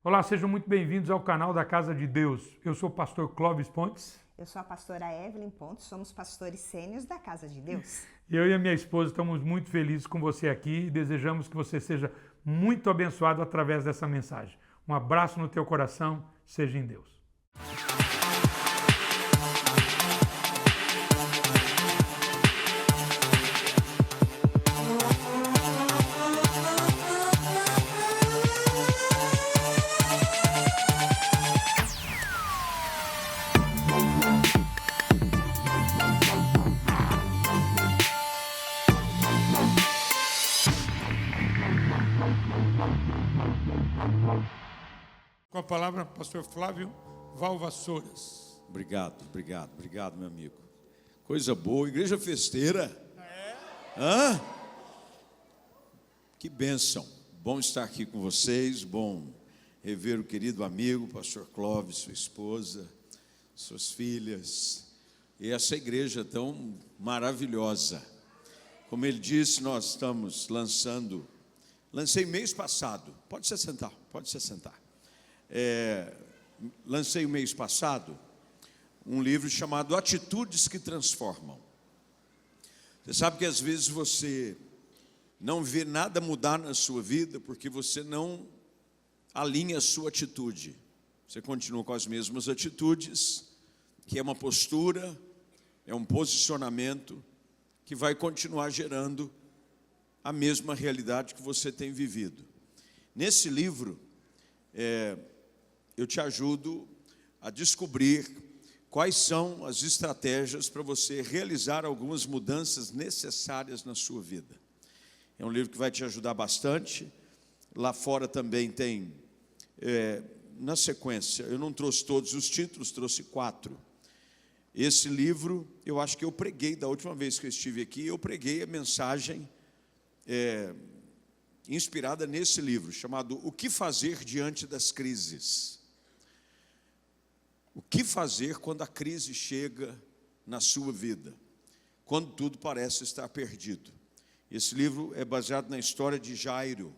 Olá, sejam muito bem-vindos ao canal da Casa de Deus. Eu sou o pastor Clóvis Pontes. Eu sou a pastora Evelyn Pontes, somos pastores sênios da Casa de Deus. Eu e a minha esposa estamos muito felizes com você aqui e desejamos que você seja muito abençoado através dessa mensagem. Um abraço no teu coração, seja em Deus. Com a palavra, pastor Flávio Valvassouras. Obrigado, meu amigo. Coisa boa, igreja festeira. Hã? Que bênção. Bom estar aqui com vocês, bom rever o querido amigo, pastor Clóvis, sua esposa, suas filhas, e essa igreja tão maravilhosa. Como ele disse, nós estamos lancei mês passado, pode se sentar. Lancei o mês passado um livro chamado Atitudes que Transformam. Você sabe que às vezes você não vê nada mudar na sua vida porque você não alinha a sua atitude. Você continua com as mesmas atitudes, que é uma postura, é um posicionamento que vai continuar gerando a mesma realidade que você tem vivido. Nesse livro, eu te ajudo a descobrir quais são as estratégias para você realizar algumas mudanças necessárias na sua vida. É um livro que vai te ajudar bastante. Lá fora também tem, na sequência, eu não trouxe todos os títulos, trouxe 4. Esse livro, eu acho que eu preguei, da última vez que eu estive aqui, eu preguei a mensagem inspirada nesse livro, chamado O que Fazer Diante das Crises. O que fazer quando a crise chega na sua vida? Quando tudo parece estar perdido. Esse livro é baseado na história de Jairo,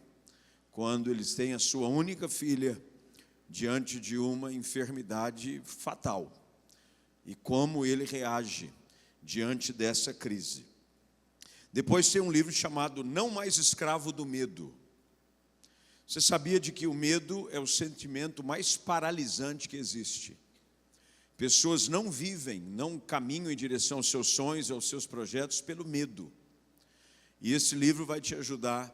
quando eles têm a sua única filha diante de uma enfermidade fatal. E como ele reage diante dessa crise. Depois tem um livro chamado Não Mais Escravo do Medo. Você sabia de que o medo é o sentimento mais paralisante que existe? Pessoas não vivem, não caminham em direção aos seus sonhos, aos seus projetos pelo medo. E esse livro vai te ajudar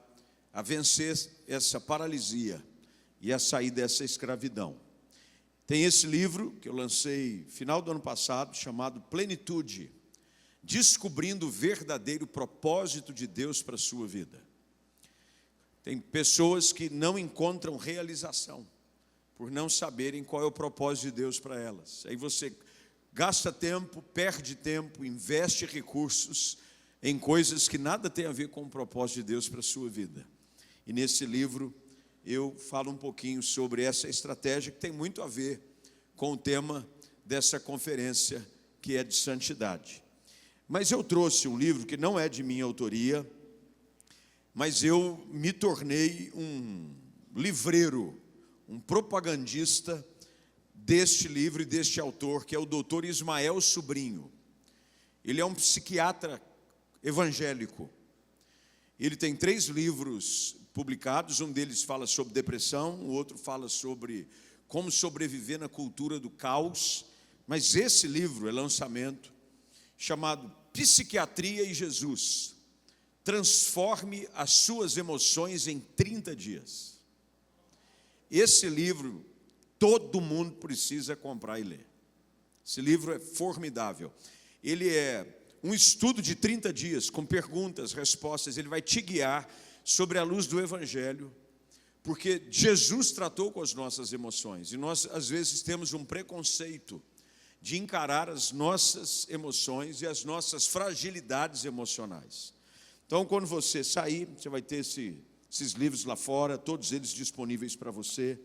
a vencer essa paralisia e a sair dessa escravidão. Tem esse livro que eu lancei final do ano passado, chamado Plenitude. Descobrindo o verdadeiro propósito de Deus para a sua vida. Tem pessoas que não encontram realização, por não saberem qual é o propósito de Deus para elas. Aí você gasta tempo, perde tempo, investe recursos em coisas que nada tem a ver com o propósito de Deus para a sua vida. E nesse livro eu falo um pouquinho sobre essa estratégia que tem muito a ver com o tema dessa conferência, que é de santidade. Mas eu trouxe um livro que não é de minha autoria, mas eu me tornei um livreiro, um propagandista deste livro e deste autor, que é o Dr. Ismael Sobrinho. Ele é um psiquiatra evangélico. Ele tem 3 livros publicados, um deles fala sobre depressão, o outro fala sobre como sobreviver na cultura do caos, mas esse livro é lançamento, chamado Psiquiatria e Jesus. Transforme as suas emoções em 30 dias. Esse livro, todo mundo precisa comprar e ler. Esse livro é formidável. Ele é um estudo de 30 dias, com perguntas, respostas. Ele vai te guiar sobre a luz do Evangelho, porque Jesus tratou com as nossas emoções. E nós, às vezes, temos um preconceito de encarar as nossas emoções e as nossas fragilidades emocionais. Então, quando você sair, você vai ter esses livros lá fora, todos eles disponíveis para você,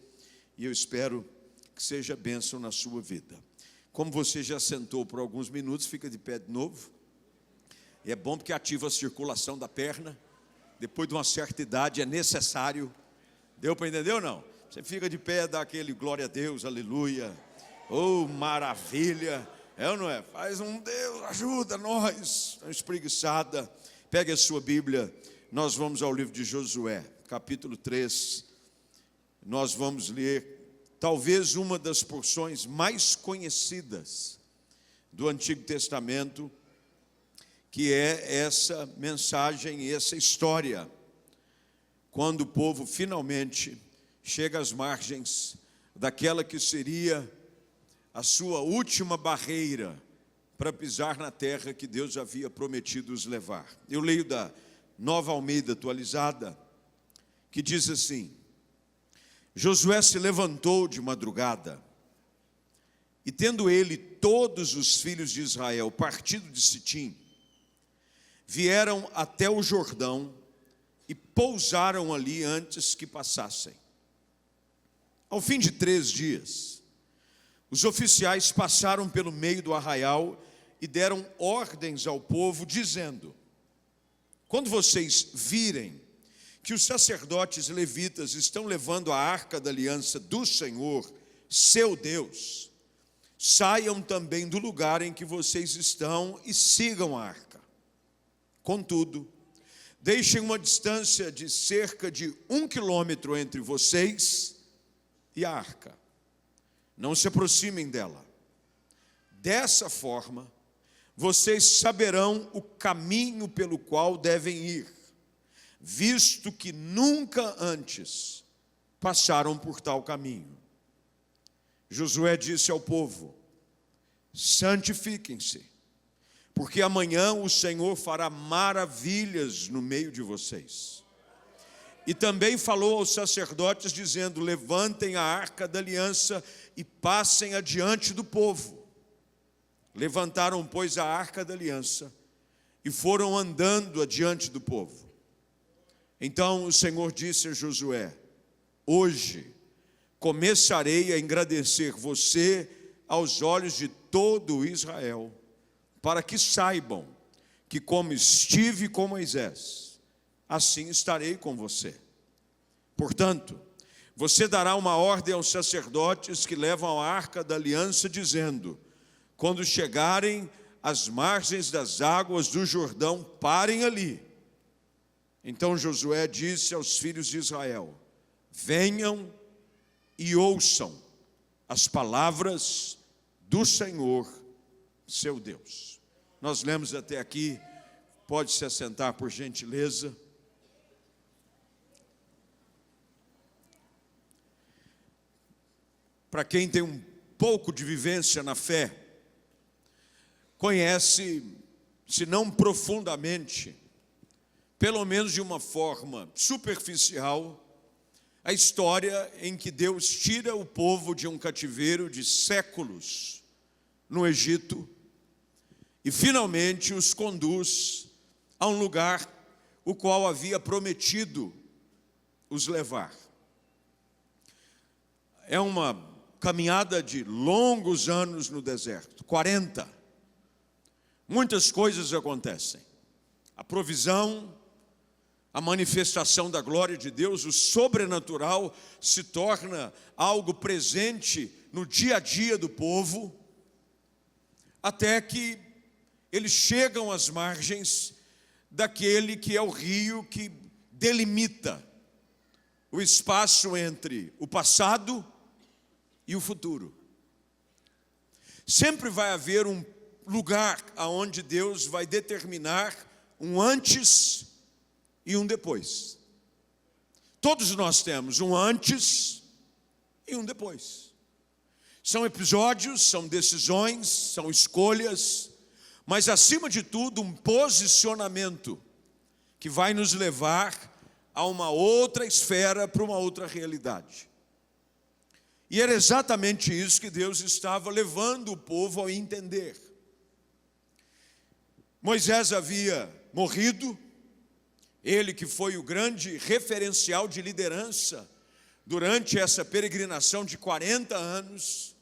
e eu espero que seja bênção na sua vida. Como você já sentou por alguns minutos, fica de pé de novo. É bom porque ativa a circulação da perna. Depois de uma certa idade é necessário. Deu para entender ou não? Você fica de pé, dá aquele glória a Deus, aleluia. Oh, maravilha. É ou não é? Faz um Deus, ajuda nós. Uma espreguiçada. Pegue a sua Bíblia. Nós vamos ao livro de Josué, capítulo 3. Nós vamos ler talvez uma das porções mais conhecidas do Antigo Testamento, que é essa mensagem, essa história, quando o povo finalmente chega às margens daquela que seria a sua última barreira para pisar na terra que Deus havia prometido os levar. Eu leio da Nova Almeida atualizada, que diz assim: Josué se levantou de madrugada, e tendo ele todos os filhos de Israel partido de Sitim, vieram até o Jordão e pousaram ali antes que passassem. Ao fim de 3 dias, os oficiais passaram pelo meio do arraial e deram ordens ao povo, dizendo: quando vocês virem que os sacerdotes levitas estão levando a arca da aliança do Senhor, seu Deus, saiam também do lugar em que vocês estão e sigam a arca. Contudo, deixem uma distância de cerca de 1 quilômetro entre vocês e a arca. Não se aproximem dela. Dessa forma, vocês saberão o caminho pelo qual devem ir, visto que nunca antes passaram por tal caminho. Josué disse ao povo: santifiquem-se, porque amanhã o Senhor fará maravilhas no meio de vocês. E também falou aos sacerdotes, dizendo: levantem a arca da aliança e passem adiante do povo. Levantaram, pois, a arca da aliança e foram andando adiante do povo. Então o Senhor disse a Josué: hoje começarei a engrandecer você aos olhos de todo Israel, para que saibam que como estive com Moisés, assim estarei com você. Portanto, você dará uma ordem aos sacerdotes que levam a arca da aliança, dizendo: quando chegarem às margens das águas do Jordão, parem ali. Então Josué disse aos filhos de Israel: venham e ouçam as palavras do Senhor, seu Deus. Nós lemos até aqui, pode se assentar por gentileza. Para quem tem um pouco de vivência na fé, conhece, se não profundamente, pelo menos de uma forma superficial, a história em que Deus tira o povo de um cativeiro de séculos no Egito e finalmente os conduz a um lugar o qual havia prometido os levar. É uma caminhada de longos anos no deserto, 40. Muitas coisas acontecem. A provisão, a manifestação da glória de Deus, o sobrenatural se torna algo presente no dia a dia do povo, até que eles chegam às margens daquele que é o rio que delimita o espaço entre o passado e o futuro. Sempre vai haver um lugar aonde Deus vai determinar um antes e um depois. Todos nós temos um antes e um depois. São episódios, são decisões, são escolhas, mas acima de tudo um posicionamento que vai nos levar a uma outra esfera, para uma outra realidade. E era exatamente isso que Deus estava levando o povo a entender. Moisés havia morrido, ele que foi o grande referencial de liderança durante essa peregrinação de 40 anos,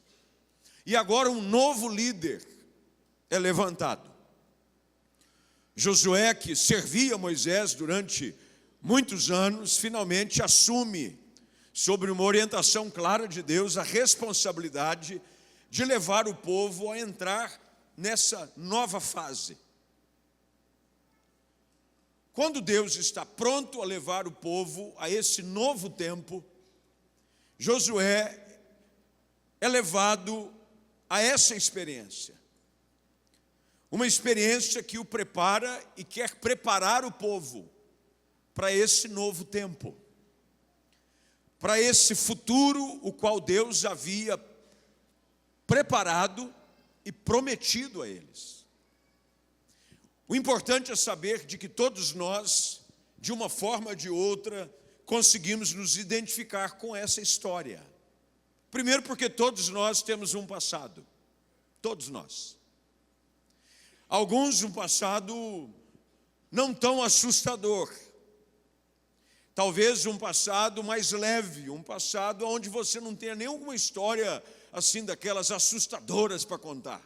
e agora um novo líder é levantado. Josué, que servia Moisés durante muitos anos, finalmente assume sobre uma orientação clara de Deus, a responsabilidade de levar o povo a entrar nessa nova fase. Quando Deus está pronto a levar o povo a esse novo tempo, Josué é levado a essa experiência. Uma experiência que o prepara e quer preparar o povo para esse novo tempo, para esse futuro o qual Deus havia preparado e prometido a eles. O importante é saber de que todos nós, de uma forma ou de outra, conseguimos nos identificar com essa história. Primeiro porque todos nós temos um passado, todos nós. Alguns um passado não tão assustador, talvez um passado mais leve, um passado onde você não tenha nenhuma história assim daquelas assustadoras para contar.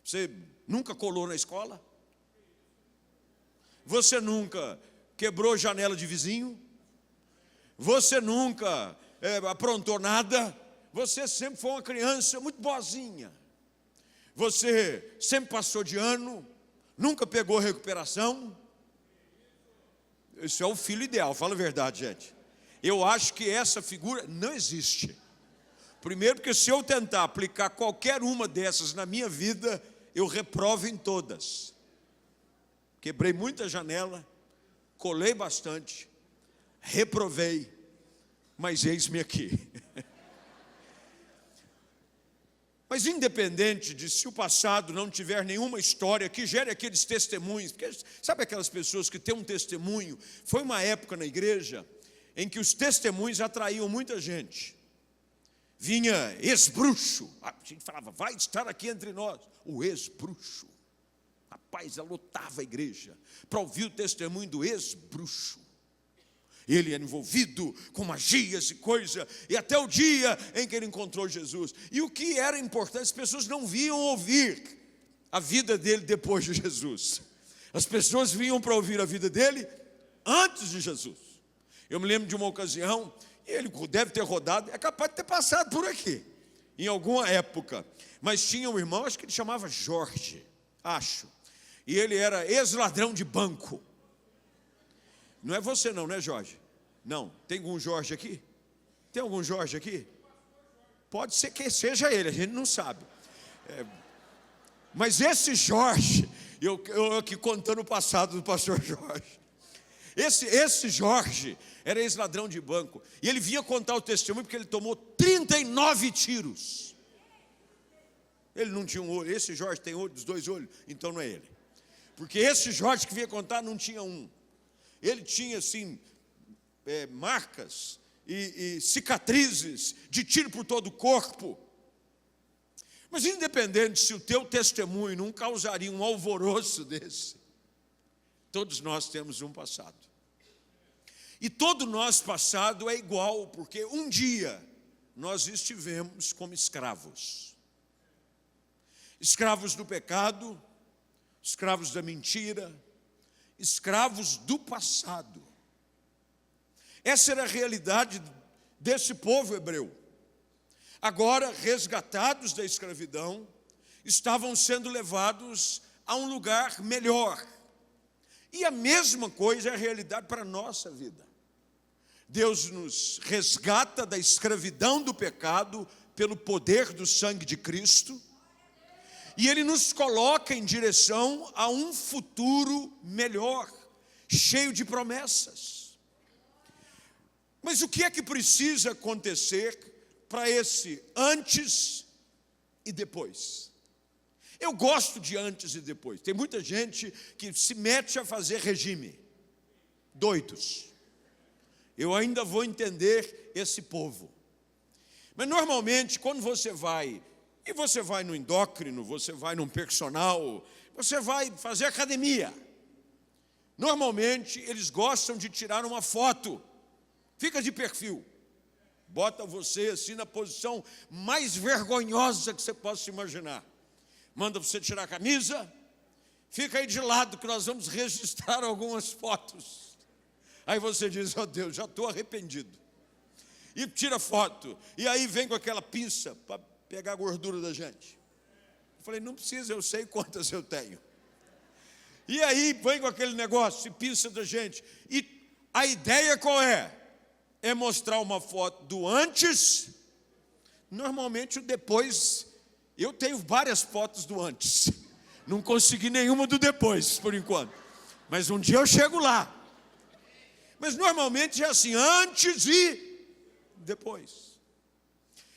Você nunca colou na escola? Você nunca quebrou janela de vizinho? Você nunca aprontou nada? Você sempre foi uma criança muito boazinha. Você sempre passou de ano, nunca pegou recuperação. Isso é o filho ideal, fala a verdade, gente. Eu acho que essa figura não existe. Primeiro porque se eu tentar aplicar qualquer uma dessas na minha vida, eu reprovo em todas. Quebrei muita janela, colei bastante, reprovei, mas eis-me aqui. Mas independente de se o passado não tiver nenhuma história que gere aqueles testemunhos, porque sabe aquelas pessoas que têm um testemunho? Foi uma época na igreja em que os testemunhos atraíam muita gente. Vinha ex-bruxo, a gente falava, vai estar aqui entre nós, o ex-bruxo. Rapaz, ela lotava a igreja para ouvir o testemunho do ex-bruxo. Ele era envolvido com magias e coisa, e até o dia em que ele encontrou Jesus. E o que era importante, as pessoas não vinham ouvir a vida dele depois de Jesus. As pessoas vinham para ouvir a vida dele antes de Jesus. Eu me lembro de uma ocasião, e ele deve ter rodado, é capaz de ter passado por aqui, em alguma época. Mas tinha um irmão, acho que ele chamava Jorge, acho. E ele era ex-ladrão de banco. Não é você não, né, Jorge? Não. Tem algum Jorge aqui? Tem algum Jorge aqui? Pode ser que seja ele, a gente não sabe. Mas esse Jorge, eu aqui contando o passado do pastor Jorge. Esse Jorge era ex-ladrão de banco. E ele vinha contar o testemunho porque ele tomou 39 tiros. Ele não tinha um olho. Esse Jorge tem olho, dos dois olhos, então não é ele. Porque esse Jorge que vinha contar não tinha um. Ele tinha assim, marcas e cicatrizes de tiro por todo o corpo. Mas independente se o teu testemunho não causaria um alvoroço desse, todos nós temos um passado. E todo nosso passado é igual, porque um dia nós estivemos como escravos. Escravos do pecado, escravos da mentira, escravos do passado. Essa era a realidade desse povo hebreu. Agora, resgatados da escravidão, estavam sendo levados a um lugar melhor. E a mesma coisa é a realidade para a nossa vida. Deus nos resgata da escravidão do pecado pelo poder do sangue de Cristo. E Ele nos coloca em direção a um futuro melhor, cheio de promessas. Mas o que é que precisa acontecer para esse antes e depois? Eu gosto de antes e depois. Tem muita gente que se mete a fazer regime. Doidos. Eu ainda vou entender esse povo. Mas normalmente quando você vai, e você vai no endócrino, você vai num personal, você vai fazer academia. Normalmente eles gostam de tirar uma foto. Fica de perfil. Bota você assim na posição mais vergonhosa que você possa imaginar. Manda você tirar a camisa, fica aí de lado que nós vamos registrar algumas fotos. Aí você diz, oh Deus, já estou arrependido. e tira foto. E aí vem com aquela pinça para pegar a gordura da gente. Eu falei, não precisa, eu sei quantas eu tenho. E aí vem com aquele negócio, e pinça da gente. E a ideia qual é? É mostrar uma foto do antes. Normalmente o depois, eu tenho várias fotos do antes. Não consegui nenhuma do depois, por enquanto. Mas um dia eu chego lá. Mas normalmente é assim, antes e depois.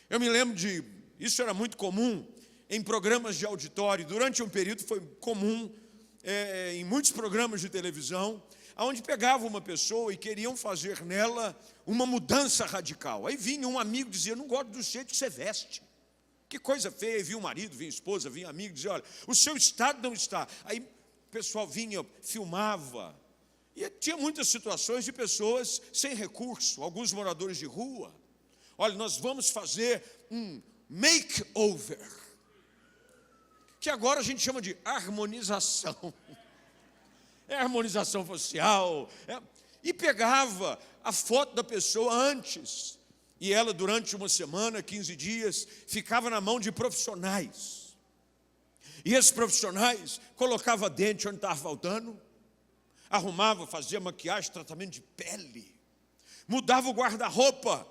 Eu me lembro isso era muito comum em programas de auditório. Durante um período foi comum em muitos programas de televisão, onde pegavam uma pessoa e queriam fazer nela uma mudança radical. Aí vinha um amigo e dizia, não gosto do jeito que você veste. Que coisa feia. Aí vinha o marido, vinha a esposa, vinha amigo e dizia, olha, o seu estado não está. Aí o pessoal vinha, filmava. E tinha muitas situações de pessoas sem recurso, alguns moradores de rua. Olha, nós vamos fazer um makeover, que agora a gente chama de harmonização. É harmonização facial. E pegava a foto da pessoa antes. E ela, durante uma semana, 15 dias, ficava na mão de profissionais. E esses profissionais colocavam dente onde estava faltando, arrumava, fazia maquiagem, tratamento de pele, mudava o guarda-roupa.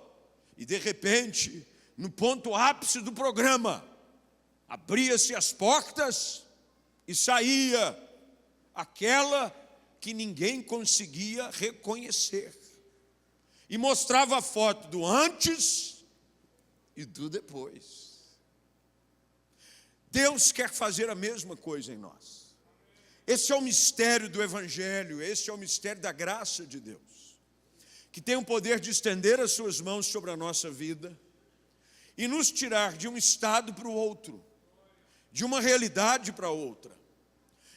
E, de repente, no ponto ápice do programa, abria-se as portas e saía aquela que ninguém conseguia reconhecer. E mostrava a foto do antes e do depois. Deus quer fazer a mesma coisa em nós. Esse é o mistério do Evangelho, esse é o mistério da graça de Deus, que tem o poder de estender as suas mãos sobre a nossa vida e nos tirar de um estado para o outro, de uma realidade para outra.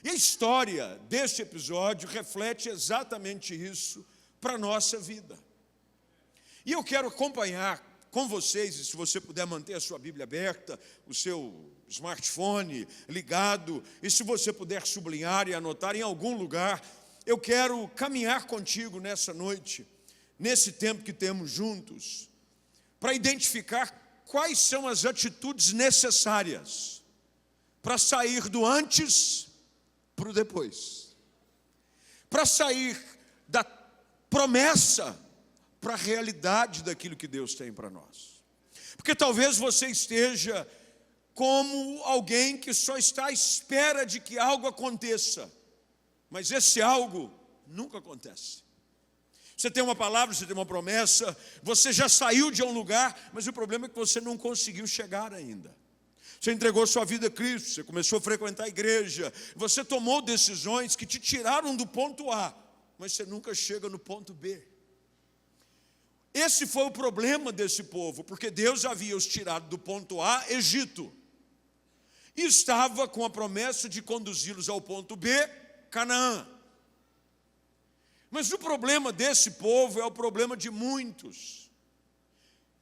E a história deste episódio reflete exatamente isso para a nossa vida. E eu quero acompanhar com vocês, e se você puder manter a sua Bíblia aberta, o seu smartphone ligado, e se você puder sublinhar e anotar em algum lugar, eu quero caminhar contigo nessa noite, nesse tempo que temos juntos, para identificar quais são as atitudes necessárias para sair do antes para o depois, para sair da promessa para a realidade daquilo que Deus tem para nós. Porque talvez você esteja como alguém que só está à espera de que algo aconteça, mas esse algo nunca acontece. Você tem uma palavra, você tem uma promessa, você já saiu de um lugar, mas o problema é que você não conseguiu chegar ainda. Você entregou sua vida a Cristo, você começou a frequentar a igreja, você tomou decisões que te tiraram do ponto A, mas você nunca chega no ponto B. Esse foi o problema desse povo, porque Deus havia os tirado do ponto A, Egito, e estava com a promessa de conduzi-los ao ponto B, Canaã. Mas o problema desse povo é o problema de muitos,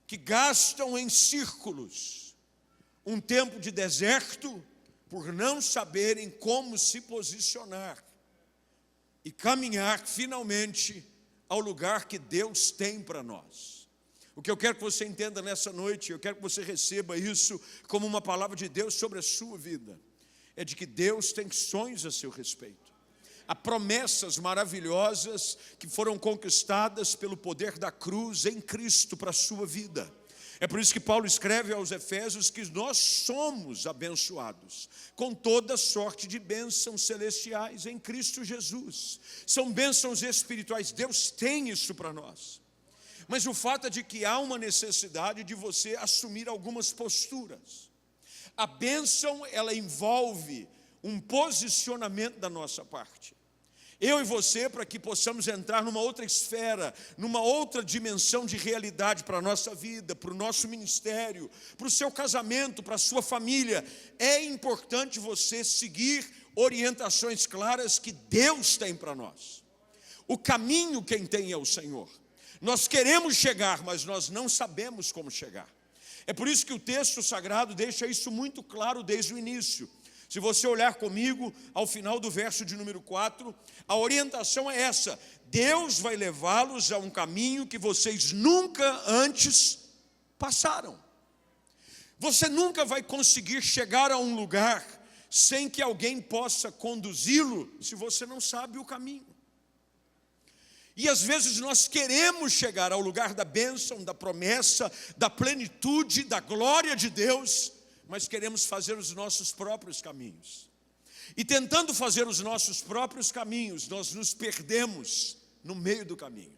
que gastam em círculos um tempo de deserto por não saberem como se posicionar e caminhar finalmente ao lugar que Deus tem para nós. O que eu quero que você entenda nessa noite, eu quero que você receba isso como uma palavra de Deus sobre a sua vida, é de que Deus tem sonhos a seu respeito. Há promessas maravilhosas que foram conquistadas pelo poder da cruz em Cristo para a sua vida. É por isso que Paulo escreve aos Efésios que nós somos abençoados com toda sorte de bênçãos celestiais em Cristo Jesus. São bênçãos espirituais, Deus tem isso para nós. Mas o fato é de que há uma necessidade de você assumir algumas posturas. A bênção, ela envolve um posicionamento da nossa parte. Eu e você, para que possamos entrar numa outra esfera, numa outra dimensão de realidade para a nossa vida, para o nosso ministério, para o seu casamento, para a sua família, é importante você seguir orientações claras que Deus tem para nós. O caminho quem tem é o Senhor. Nós queremos chegar, mas nós não sabemos como chegar. É por isso que o texto sagrado deixa isso muito claro desde o início. Se você olhar comigo ao final do verso de número 4, a orientação é essa: Deus vai levá-los a um caminho que vocês nunca antes passaram. Você nunca vai conseguir chegar a um lugar sem que alguém possa conduzi-lo, se você não sabe o caminho. E às vezes nós queremos chegar ao lugar da bênção, da promessa, da plenitude, da glória de Deus, mas queremos fazer os nossos próprios caminhos. E tentando fazer os nossos próprios caminhos, nós nos perdemos no meio do caminho.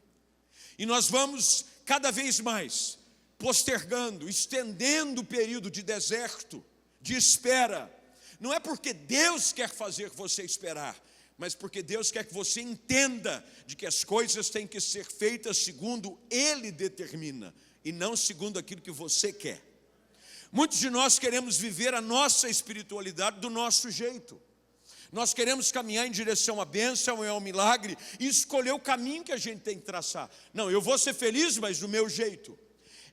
E nós vamos cada vez mais postergando, estendendo o período de deserto, de espera. Não é porque Deus quer fazer você esperar, mas porque Deus quer que você entenda de que as coisas têm que ser feitas segundo Ele determina, e não segundo aquilo que você quer. Muitos de nós queremos viver a nossa espiritualidade do nosso jeito. Nós queremos caminhar em direção à bênção e ao milagre e escolher o caminho que a gente tem que traçar. Não, eu vou ser feliz, mas do meu jeito.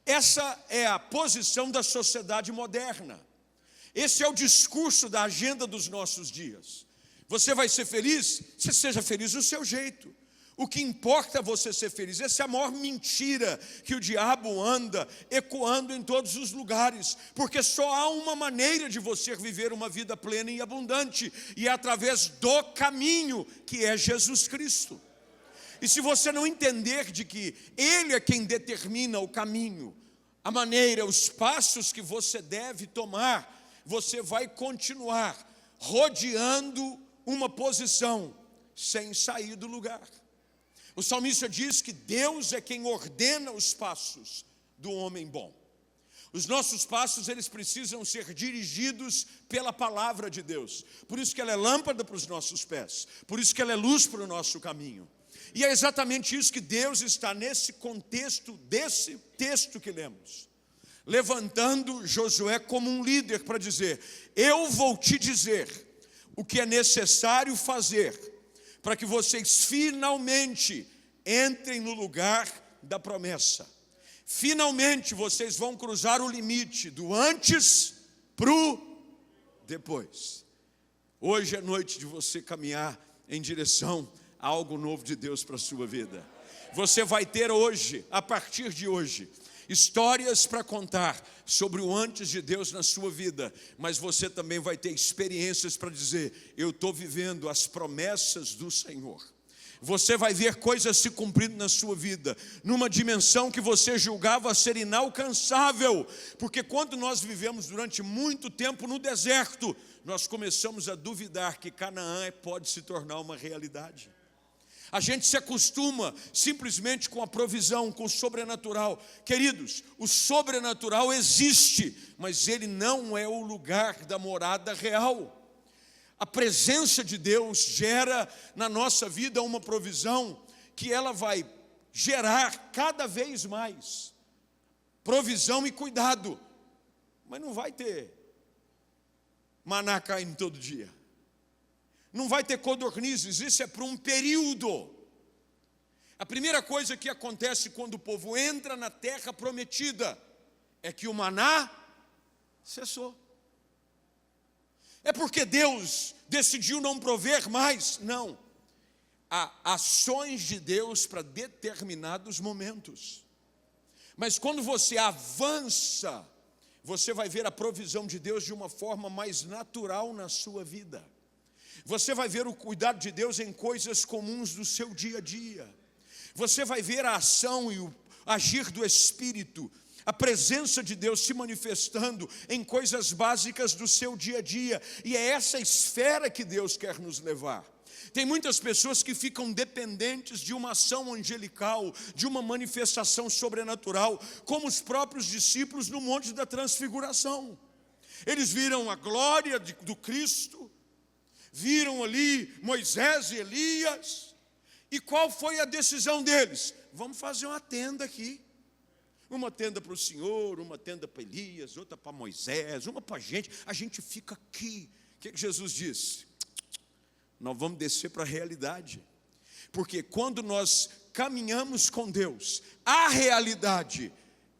Essa é a posição da sociedade moderna. Esse é o discurso da agenda dos nossos dias. Você vai ser feliz? Você seja feliz do seu jeito. O que importa é você ser feliz. Essa é a maior mentira que o diabo anda ecoando em todos os lugares, porque só há uma maneira de você viver uma vida plena e abundante, e é através do caminho que é Jesus Cristo. E se você não entender de que Ele é quem determina o caminho, a maneira, os passos que você deve tomar, você vai continuar rodeando uma posição sem sair do lugar. O salmista diz que Deus é quem ordena os passos do homem bom. Os nossos passos, eles precisam ser dirigidos pela palavra de Deus. Por isso que ela é lâmpada para os nossos pés. Por isso que ela é luz para o nosso caminho. E é exatamente isso que Deus está nesse contexto desse texto que lemos, levantando Josué como um líder para dizer: eu vou te dizer o que é necessário fazer para que vocês finalmente entrem no lugar da promessa. Finalmente vocês vão cruzar o limite do antes para o depois. Hoje é noite de você caminhar em direção a algo novo de Deus para a sua vida. Você vai ter hoje, a partir de hoje, histórias para contar sobre o antes de Deus na sua vida, mas você também vai ter experiências para dizer: eu estou vivendo as promessas do Senhor. Você vai ver coisas se cumprindo na sua vida, numa dimensão que você julgava ser inalcançável, porque quando nós vivemos durante muito tempo no deserto, nós começamos a duvidar que Canaã pode se tornar uma realidade. A gente se acostuma simplesmente com a provisão, com o sobrenatural. Queridos, o sobrenatural existe, mas ele não é o lugar da morada real. A presença de Deus gera na nossa vida uma provisão que ela vai gerar cada vez mais provisão e cuidado, mas não vai ter maná caindo todo dia. Não vai ter codornizes, isso é por um período. A primeira coisa que acontece quando o povo entra na terra prometida é que o maná cessou. É porque Deus decidiu não prover mais? Não. Há ações de Deus para determinados momentos. Mas quando você avança, você vai ver a provisão de Deus de uma forma mais natural na sua vida. Você vai ver o cuidado de Deus em coisas comuns do seu dia a dia. Você vai ver a ação e o agir do Espírito, a presença de Deus se manifestando em coisas básicas do seu dia a dia. E é essa esfera que Deus quer nos levar. Tem muitas pessoas que ficam dependentes de uma ação angelical, de uma manifestação sobrenatural, como os próprios discípulos no Monte da Transfiguração. Eles viram a glória do Cristo, viram ali Moisés e Elias, e qual foi a decisão deles? Vamos fazer uma tenda aqui, uma tenda para o Senhor, uma tenda para Elias, outra para Moisés, uma para a gente fica aqui. O que Jesus disse? Nós vamos descer para a realidade, porque quando nós caminhamos com Deus, a realidade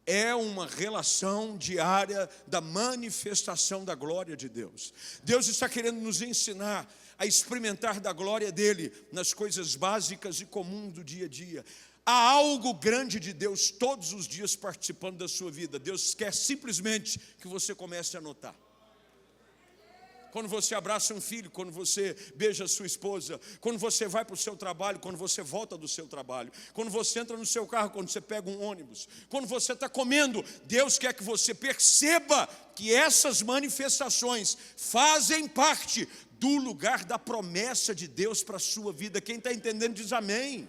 é uma relação diária da manifestação da glória de Deus. Deus está querendo nos ensinar a experimentar da glória dele nas coisas básicas e comuns do dia a dia. Há algo grande de Deus todos os dias participando da sua vida. Deus quer simplesmente que você comece a notar. Quando você abraça um filho, quando você beija a sua esposa, quando você vai para o seu trabalho, quando você volta do seu trabalho, quando você entra no seu carro, quando você pega um ônibus, quando você está comendo, Deus quer que você perceba que essas manifestações fazem parte do lugar da promessa de Deus para a sua vida. Quem está entendendo diz amém.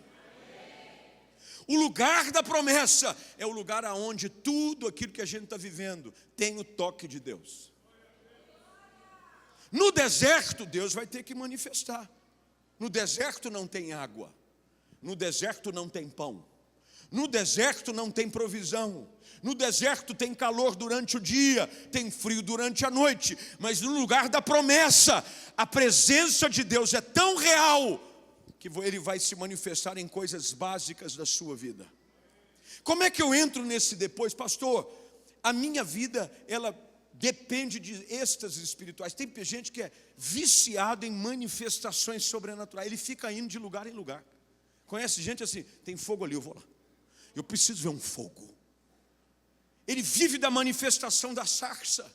O lugar da promessa é o lugar aonde tudo aquilo que a gente está vivendo tem o toque de Deus. No deserto, Deus vai ter que manifestar. No deserto não tem água. No deserto não tem pão. No deserto não tem provisão. No deserto tem calor durante o dia, tem frio durante a noite. Mas no lugar da promessa, a presença de Deus é tão real que ele vai se manifestar em coisas básicas da sua vida. Como é que eu entro nesse depois? Pastor, a minha vida, ela depende de êxtases espirituais. Tem gente que é viciado em manifestações sobrenaturais. Ele fica indo de lugar em lugar. Conhece gente assim, tem fogo ali, eu vou lá. Eu preciso ver um fogo. Ele vive da manifestação da sarça.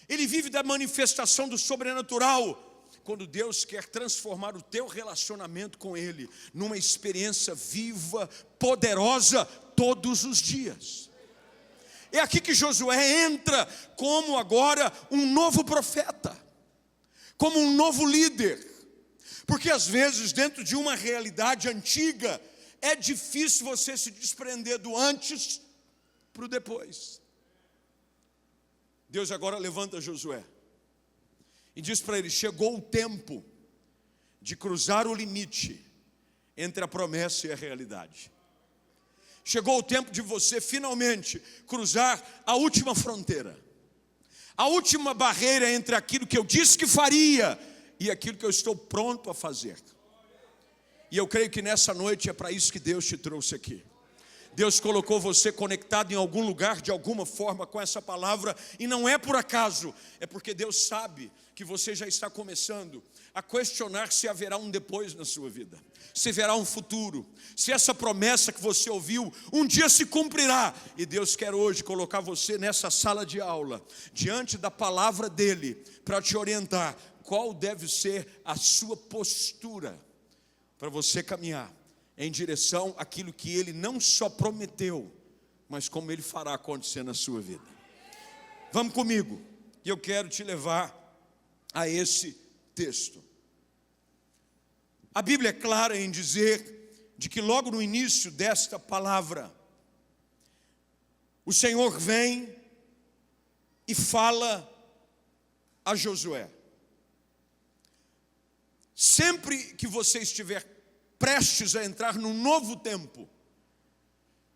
Ele vive da manifestação do sobrenatural. Quando Deus quer transformar o teu relacionamento com Ele numa experiência viva, poderosa, todos os dias. É aqui que Josué entra como agora um novo profeta, como um novo líder. Porque às vezes dentro de uma realidade antiga, é difícil você se desprender do antes para o depois. Deus agora levanta Josué e diz para ele, chegou o tempo de cruzar o limite entre a promessa e a realidade. Chegou o tempo de você finalmente cruzar a última fronteira, a última barreira entre aquilo que eu disse que faria e aquilo que eu estou pronto a fazer. E eu creio que nessa noite é para isso que Deus te trouxe aqui. Deus colocou você conectado em algum lugar, de alguma forma, com essa palavra, e não é por acaso, é porque Deus sabe que você já está começando a questionar se haverá um depois na sua vida, se haverá um futuro, se essa promessa que você ouviu um dia se cumprirá. E Deus quer hoje colocar você nessa sala de aula, diante da palavra dEle, para te orientar qual deve ser a sua postura, para você caminhar em direção àquilo que Ele não só prometeu, mas como Ele fará acontecer na sua vida. Vamos comigo, e eu quero te levar a esse texto. A Bíblia é clara em dizer de que logo no início desta palavra, o Senhor vem e fala a Josué. Sempre que você estiver prestes a entrar num novo tempo,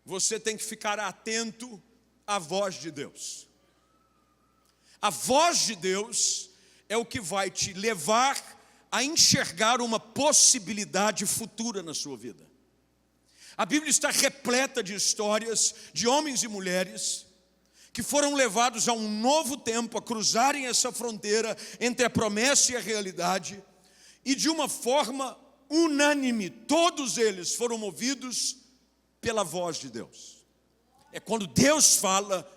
você tem que ficar atento à voz de Deus. A voz de Deus é o que vai te levar a enxergar uma possibilidade futura na sua vida. A Bíblia está repleta de histórias de homens e mulheres que foram levados a um novo tempo, a cruzarem essa fronteira entre a promessa e a realidade, e de uma forma unânime, todos eles foram movidos pela voz de Deus. É quando Deus fala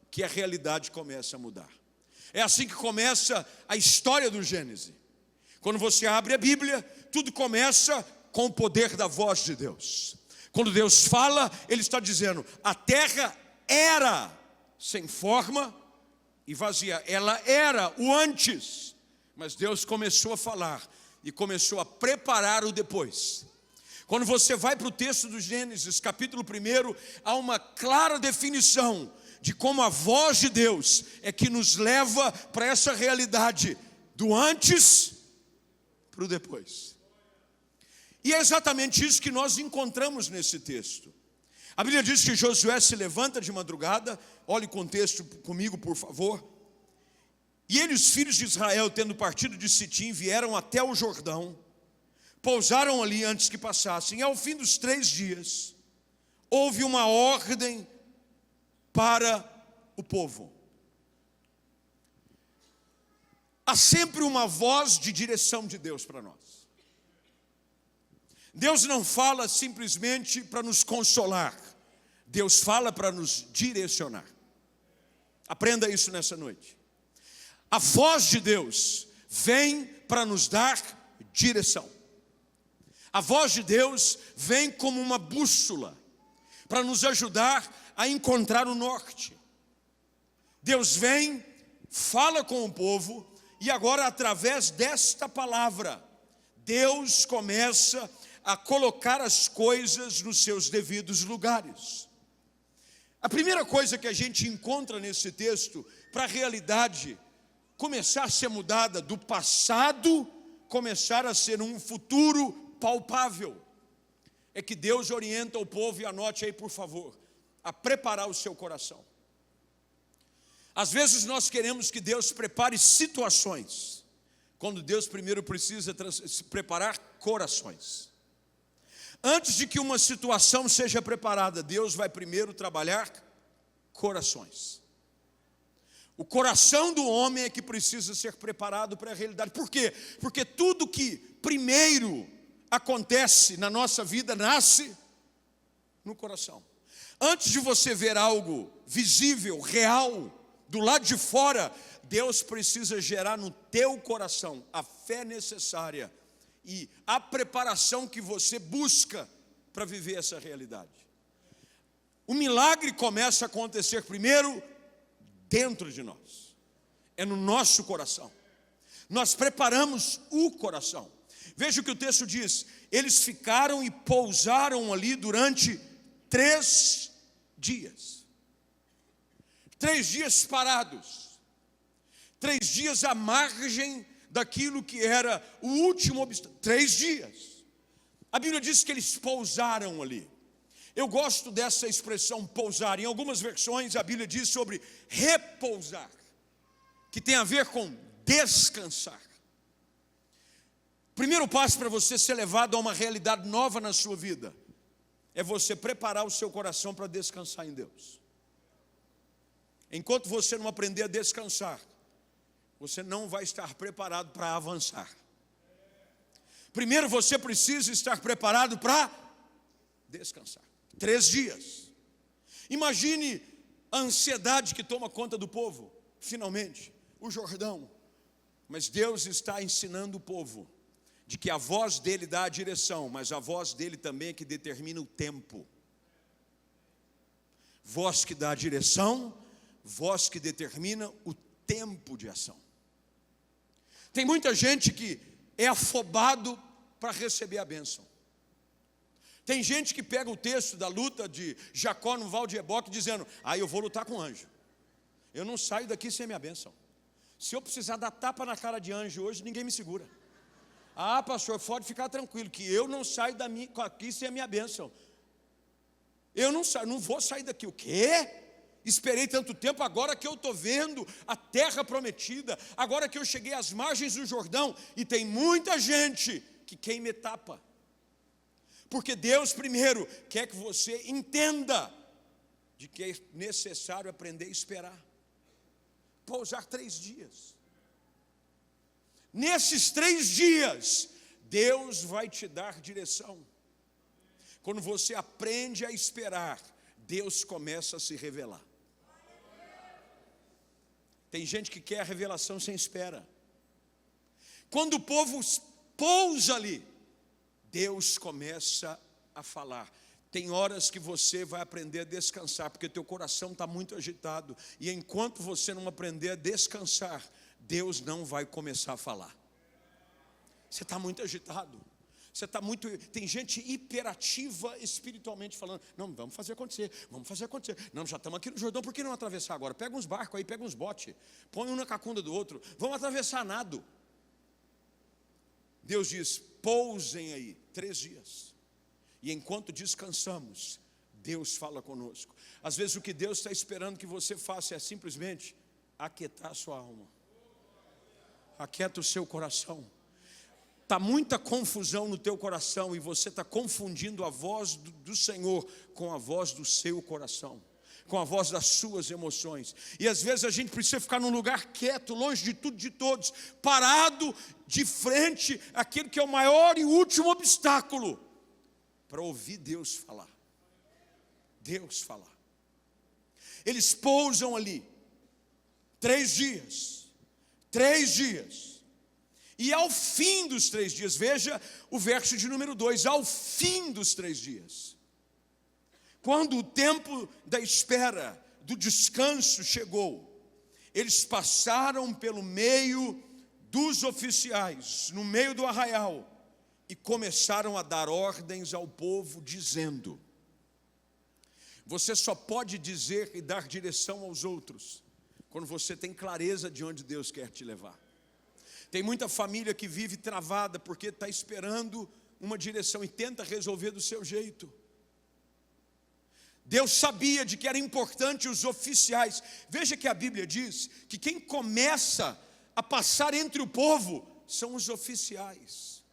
que a realidade começa a mudar. É assim que começa a história do Gênesis. Quando você abre a Bíblia, tudo começa com o poder da voz de Deus. Quando Deus fala, Ele está dizendo, a terra era sem forma e vazia. Ela era o antes, mas Deus começou a falar e começou a preparar o depois. Quando você vai para o texto do Gênesis, capítulo 1, há uma clara definição de como a voz de Deus é que nos leva para essa realidade do antes para o depois. E é exatamente isso que nós encontramos nesse texto. A Bíblia diz que Josué se levanta de madrugada, olhe o contexto comigo, por favor. E ele e os filhos de Israel, tendo partido de Sitim, vieram até o Jordão, pousaram ali antes que passassem. E ao fim dos 3 dias, houve uma ordem para o povo. Há sempre uma voz de direção de Deus para nós. Deus não fala simplesmente para nos consolar. Deus fala para nos direcionar. Aprenda isso nessa noite. A voz de Deus vem para nos dar direção. A voz de Deus vem como uma bússola para nos ajudar a encontrar o norte. Deus vem, fala com o povo e agora através desta palavra, Deus começa a colocar as coisas nos seus devidos lugares. A primeira coisa que a gente encontra nesse texto, para a realidade começar a ser mudada, do passado começar a ser um futuro palpável, é que Deus orienta o povo, e anote aí por favor, a preparar o seu coração. Às vezes nós queremos que Deus prepare situações, quando Deus primeiro precisa preparar corações. Antes de que uma situação seja preparada, Deus vai primeiro trabalhar corações. O coração do homem é que precisa ser preparado para a realidade. Por quê? Porque tudo que primeiro acontece na nossa vida nasce no coração. Antes de você ver algo visível, real, do lado de fora, Deus precisa gerar no teu coração a fé necessária e a preparação que você busca para viver essa realidade. O milagre começa a acontecer primeiro dentro de nós, é no nosso coração. Nós preparamos o coração. Veja o que o texto diz: eles ficaram e pousaram ali durante 3 dias. 3 dias parados, 3 dias à margem daquilo que era o último obstáculo. 3 dias. A Bíblia diz que eles pousaram ali. Eu gosto dessa expressão pousar. Em algumas versões a Bíblia diz sobre repousar, que tem a ver com descansar. Primeiro passo para você ser levado a uma realidade nova na sua vida é você preparar o seu coração para descansar em Deus. Enquanto você não aprender a descansar, você não vai estar preparado para avançar. Primeiro você precisa estar preparado para descansar. 3 dias. Imagine a ansiedade que toma conta do povo. Finalmente, o Jordão. Mas Deus está ensinando o povo de que a voz dele dá a direção, mas a voz dele também é que determina o tempo. Voz que dá a direção, voz que determina o tempo de ação. Tem muita gente que é afobado para receber a bênção. Tem gente que pega o texto da luta de Jacó no Val de Eboque dizendo: eu vou lutar com anjo, eu não saio daqui sem minha bênção. Se eu precisar dar tapa na cara de anjo hoje, ninguém me segura. Pastor, pode ficar tranquilo que eu não saio daqui sem a minha bênção. Eu não vou sair daqui. O quê? Esperei tanto tempo, agora que eu estou vendo a terra prometida, agora que eu cheguei às margens do Jordão, e tem muita gente que queima etapa. Porque Deus primeiro quer que você entenda de que é necessário aprender a esperar. Pousar 3 dias. Nesses 3 dias, Deus vai te dar direção. Quando você aprende a esperar, Deus começa a se revelar. Tem gente que quer a revelação sem espera. Quando o povo pousa ali, Deus começa a falar. Tem horas que você vai aprender a descansar, porque teu coração está muito agitado. E enquanto você não aprender a descansar, Deus não vai começar a falar. Você está muito agitado. Você está muito. Tem gente hiperativa espiritualmente falando: não, vamos fazer acontecer, vamos fazer acontecer. Não, já estamos aqui no Jordão, por que não atravessar agora? Pega uns barcos aí, pega uns botes, põe um na cacunda do outro, vamos atravessar nado. Deus diz: pousem aí 3 dias. E enquanto descansamos, Deus fala conosco. Às vezes o que Deus está esperando que você faça é simplesmente aquietar a sua alma. Aquieta o seu coração. Está muita confusão no teu coração e você está confundindo a voz do Senhor com a voz do seu coração. com a voz das suas emoções. E às vezes a gente precisa ficar num lugar quieto, longe de tudo e de todos, parado de frente àquele que é o maior e último obstáculo, para ouvir Deus falar. Deus falar. Eles pousam ali 3 dias. 3 dias. E ao fim dos 3 dias, veja o verso de número 2, ao fim dos 3 dias, quando o tempo da espera, do descanso chegou, eles passaram pelo meio dos oficiais, no meio do arraial, e começaram a dar ordens ao povo, dizendo: você só pode dizer e dar direção aos outros quando você tem clareza de onde Deus quer te levar. Tem muita família que vive travada porque está esperando uma direção e tenta resolver do seu jeito. Deus sabia de que era importante os oficiais. Veja que a Bíblia diz que quem começa a passar entre o povo são os oficiais.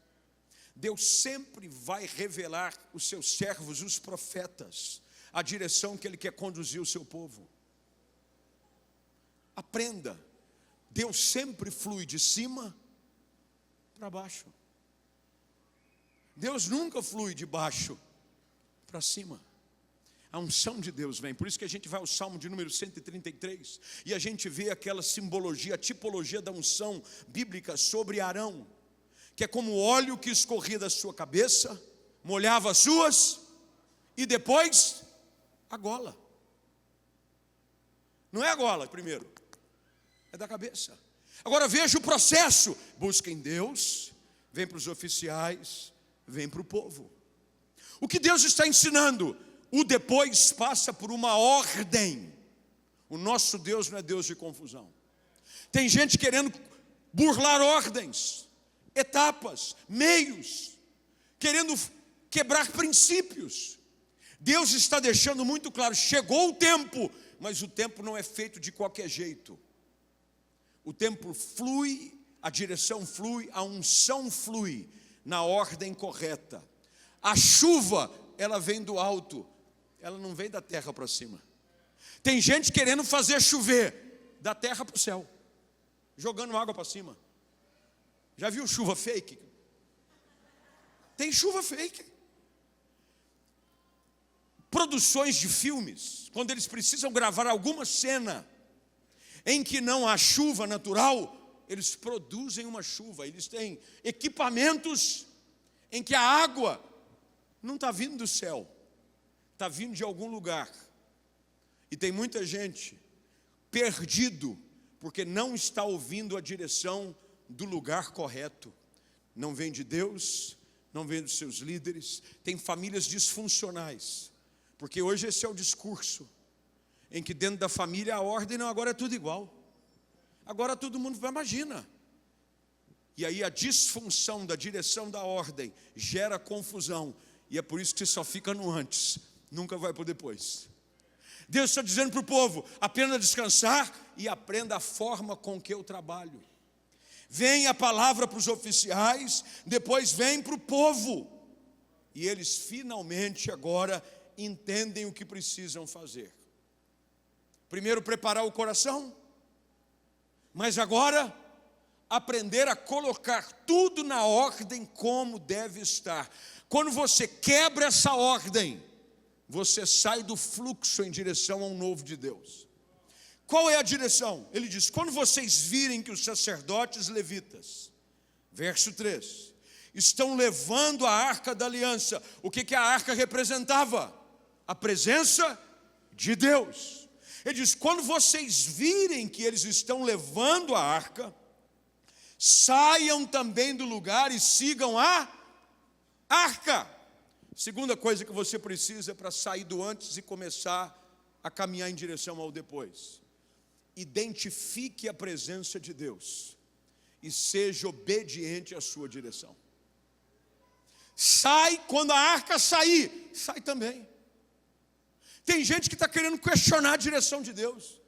Deus sempre vai revelar os seus servos, os profetas, a direção que Ele quer conduzir o seu povo. Aprenda, Deus sempre flui de cima para baixo. Deus nunca flui de baixo para cima. A unção de Deus vem. Por isso que a gente vai ao Salmo de número 133 e a gente vê aquela simbologia, a tipologia da unção bíblica sobre Arão, que é como o óleo que escorria da sua cabeça, molhava as suas e depois a gola. Não é a gola primeiro, é da cabeça. Agora veja o processo: busca em Deus, vem para os oficiais, vem para o povo. O que Deus está ensinando? O depois passa por uma ordem. O nosso Deus não é Deus de confusão. Tem gente querendo burlar ordens, etapas, meios, querendo quebrar princípios. Deus está deixando muito claro: chegou o tempo, mas o tempo não é feito de qualquer jeito. O tempo flui, a direção flui, a unção flui na ordem correta. A chuva, ela vem do alto, ela não vem da terra para cima. Tem gente querendo fazer chover da terra para o céu, jogando água para cima. Já viu chuva fake? Tem chuva fake. Produções de filmes, quando eles precisam gravar alguma cena em que não há chuva natural, eles produzem uma chuva. Eles têm equipamentos em que a água não está vindo do céu, está vindo de algum lugar. E tem muita gente perdido porque não está ouvindo a direção do lugar correto. Não vem de Deus, não vem dos seus líderes. Tem famílias disfuncionais, porque hoje esse é o discurso, em que dentro da família a ordem não, agora é tudo igual. Agora todo mundo imagina. E aí a disfunção da direção da ordem gera confusão. E é por isso que você só fica no antes, nunca vai para o depois. Deus está dizendo para o povo: aprenda a descansar e aprenda a forma com que eu trabalho. Vem a palavra para os oficiais, depois vem para o povo. E eles finalmente agora entendem o que precisam fazer. Primeiro preparar o coração, mas agora aprender a colocar tudo na ordem como deve estar. Quando você quebra essa ordem, você sai do fluxo em direção ao novo de Deus. Qual é a direção? Ele diz: quando vocês virem que os sacerdotes levitas, verso 3, estão levando a arca da aliança. O que a arca representava? A presença de Deus. Ele diz: quando vocês virem que eles estão levando a arca, saiam também do lugar e sigam a arca. Segunda coisa que você precisa para sair do antes e começar a caminhar em direção ao depois: identifique a presença de Deus e seja obediente à sua direção. Sai, quando a arca sair, sai também. Tem gente que está querendo questionar a direção de Deus.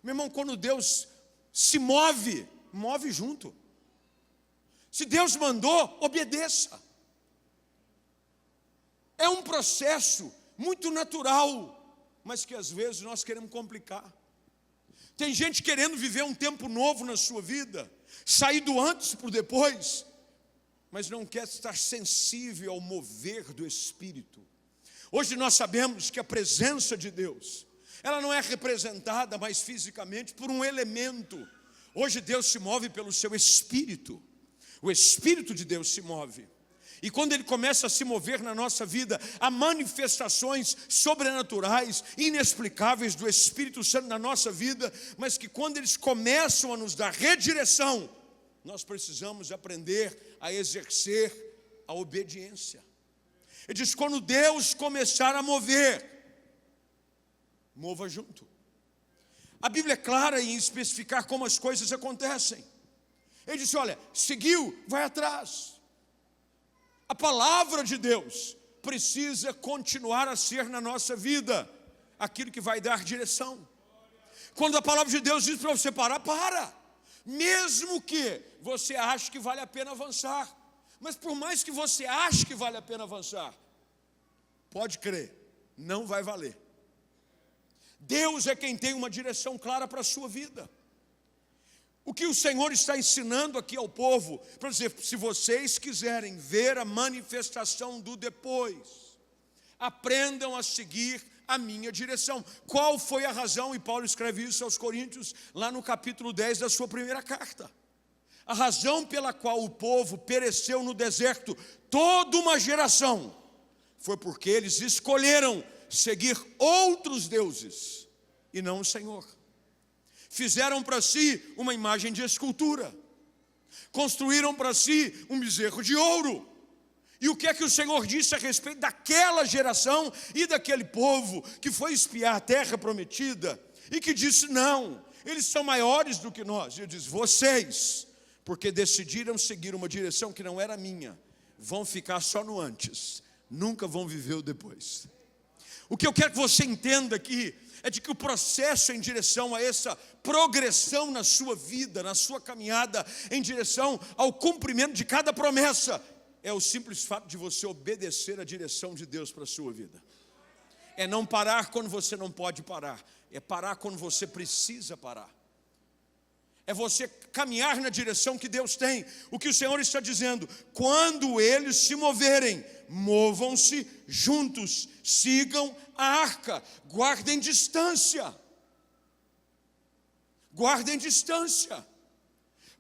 Meu irmão, quando Deus se move, move junto. Se Deus mandou, obedeça. É um processo muito natural, mas que às vezes nós queremos complicar. Tem gente querendo viver um tempo novo na sua vida, sair do antes para o depois, mas não quer estar sensível ao mover do Espírito. Hoje nós sabemos que a presença de Deus, ela não é representada mais fisicamente por um elemento. Hoje Deus se move pelo seu Espírito. O Espírito de Deus se move. E quando Ele começa a se mover na nossa vida, há manifestações sobrenaturais, inexplicáveis do Espírito Santo na nossa vida, mas que quando eles começam a nos dar redireção, nós precisamos aprender a exercer a obediência. Ele diz, quando Deus começar a mover, mova junto. A Bíblia é clara em especificar como as coisas acontecem. Ele disse, olha, seguiu, vai atrás. A palavra de Deus precisa continuar a ser na nossa vida aquilo que vai dar direção. Quando a palavra de Deus diz para você parar, para. Mesmo que você ache que vale a pena avançar. Mas por mais que você ache que vale a pena avançar, pode crer, não vai valer. Deus é quem tem uma direção clara para a sua vida. O que o Senhor está ensinando aqui ao povo, para dizer, se vocês quiserem ver a manifestação do depois, aprendam a seguir a minha direção. Qual foi a razão? E Paulo escreve isso aos Coríntios, lá no capítulo 10 da sua primeira carta. A razão pela qual o povo pereceu no deserto toda uma geração, foi porque eles escolheram seguir outros deuses e não o Senhor. Fizeram para si uma imagem de escultura, construíram para si um bezerro de ouro. E o que é que o Senhor disse a respeito daquela geração e daquele povo que foi espiar a terra prometida e que disse, não, eles são maiores do que nós. E ele diz, vocês, porque decidiram seguir uma direção que não era minha, vão ficar só no antes, nunca vão viver o depois. O que eu quero que você entenda aqui é de que o processo em direção a essa progressão na sua vida, na sua caminhada, em direção ao cumprimento de cada promessa, é o simples fato de você obedecer a direção de Deus para a sua vida. É não parar quando você não pode parar, é parar quando você precisa parar. É você caminhar na direção que Deus tem. O que o Senhor está dizendo, quando eles se moverem, movam-se juntos, sigam a arca, guardem distância. Guardem distância.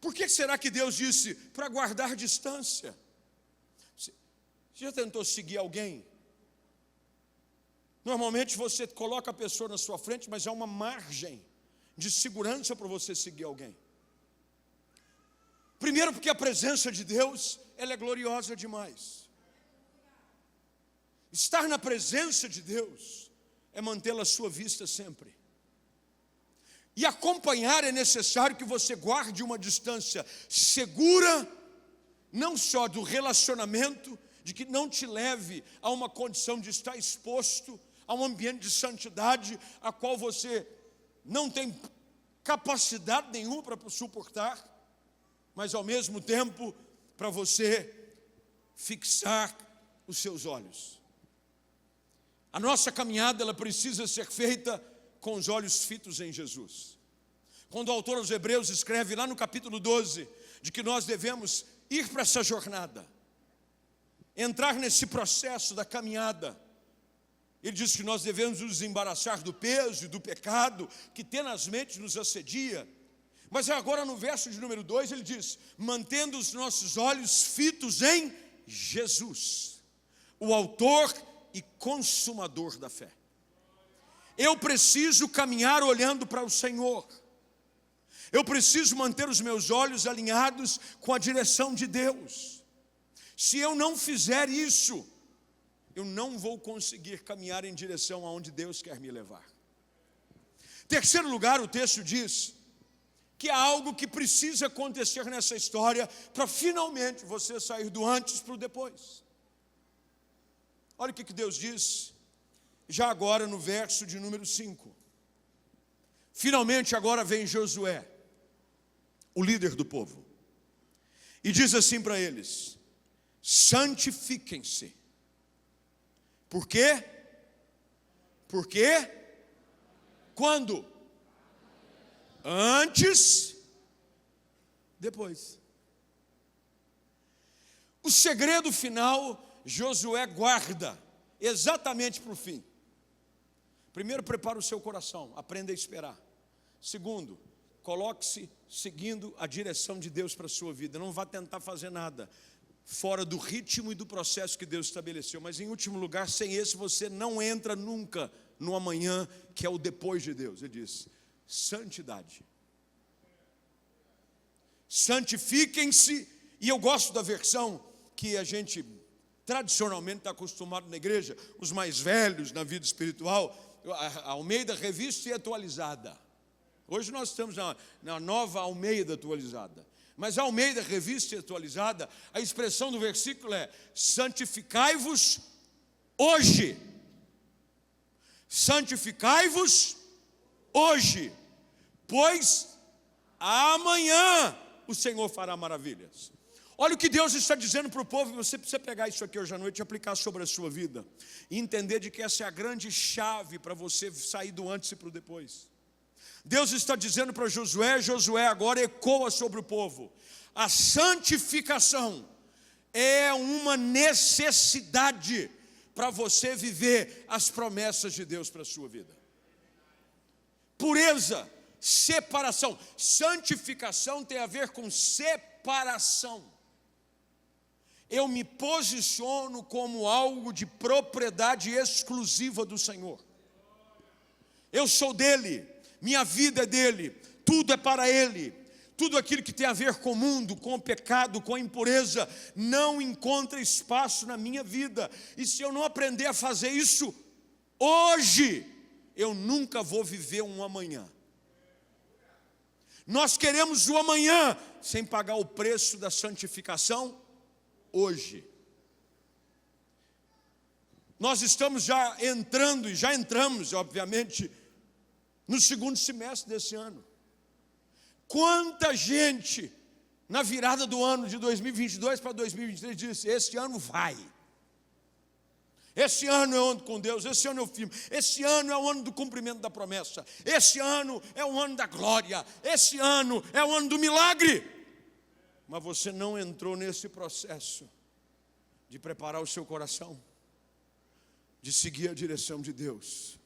Por que será que Deus disse para guardar distância? Você já tentou seguir alguém? Normalmente você coloca a pessoa na sua frente, mas há uma margem de segurança para você seguir alguém. Primeiro porque a presença de Deus, ela é gloriosa demais. Estar na presença de Deus é mantê-la à sua vista sempre. E acompanhar é necessário que você guarde uma distância segura, não só do relacionamento, de que não te leve a uma condição de estar exposto a um ambiente de santidade, a qual você não tem capacidade nenhuma para suportar, mas ao mesmo tempo para você fixar os seus olhos. A nossa caminhada, ela precisa ser feita com os olhos fitos em Jesus. Quando o autor aos Hebreus escreve lá no capítulo 12, de que nós devemos ir para essa jornada, entrar nesse processo da caminhada, ele diz que nós devemos nos embaraçar do peso e do pecado que tenazmente nos assedia. Mas agora no verso de número 2 ele diz, mantendo os nossos olhos fitos em Jesus, o autor e consumador da fé. Eu preciso caminhar olhando para o Senhor. Eu preciso manter os meus olhos alinhados com a direção de Deus. Se eu não fizer isso, eu não vou conseguir caminhar em direção aonde Deus quer me levar. Terceiro lugar, o texto diz que há algo que precisa acontecer nessa história para finalmente você sair do antes para o depois. Olha o que Deus diz, já agora no verso de número 5. Finalmente agora vem Josué, o líder do povo, e diz assim para eles, santifiquem-se. Por quê? Porque Quando? Antes, depois. O segredo final, Josué guarda exatamente para o fim. Primeiro, prepara o seu coração, aprenda a esperar. Segundo, coloque-se seguindo a direção de Deus para a sua vida. Não vá tentar fazer nada fora do ritmo e do processo que Deus estabeleceu. Mas em último lugar, sem esse você não entra nunca no amanhã, que é o depois de Deus. Ele diz, santidade. Santifiquem-se. E eu gosto da versão que a gente tradicionalmente está acostumado na igreja, os mais velhos na vida espiritual, a Almeida Revista e Atualizada. Hoje nós estamos na nova Almeida Atualizada. Mas a Almeida Revista e Atualizada, a expressão do versículo é: santificai-vos hoje. Santificai-vos hoje, pois amanhã o Senhor fará maravilhas. Olha o que Deus está dizendo para o povo. Você precisa pegar isso aqui hoje à noite e aplicar sobre a sua vida, e entender de que essa é a grande chave para você sair do antes e para o depois. Deus está dizendo para Josué, Josué agora ecoa sobre o povo: a santificação é uma necessidade para você viver as promessas de Deus para a sua vida. Pureza, separação. Santificação tem a ver com separação. Eu me posiciono como algo de propriedade exclusiva do Senhor. Eu sou dele, minha vida é dele, tudo é para ele. Tudo aquilo que tem a ver com o mundo, com o pecado, com a impureza, não encontra espaço na minha vida. E se eu não aprender a fazer isso hoje, eu nunca vou viver um amanhã. Nós queremos o amanhã sem pagar o preço da santificação hoje. Nós estamos já entrando, e já entramos, obviamente, no segundo semestre desse ano. Quanta gente, na virada do ano de 2022 para 2023, disse: esse ano vai. Esse ano eu ando com Deus, esse ano eu firme, esse ano é o ano do cumprimento da promessa, esse ano é o ano da glória, esse ano é o ano do milagre. Mas você não entrou nesse processo de preparar o seu coração, de seguir a direção de Deus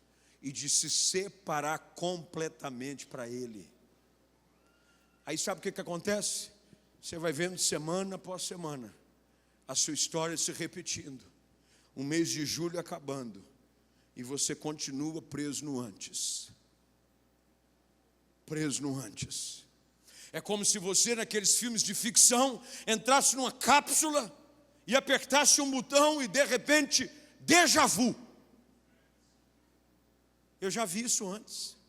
e de se separar completamente para Ele. Aí sabe o que acontece? Você vai vendo semana após semana a sua história se repetindo, o mês de julho acabando, e você continua preso no antes. Preso no antes. É como se você, naqueles filmes de ficção, entrasse numa cápsula e apertasse um botão e de repente, déjà vu. Eu já vi isso antes.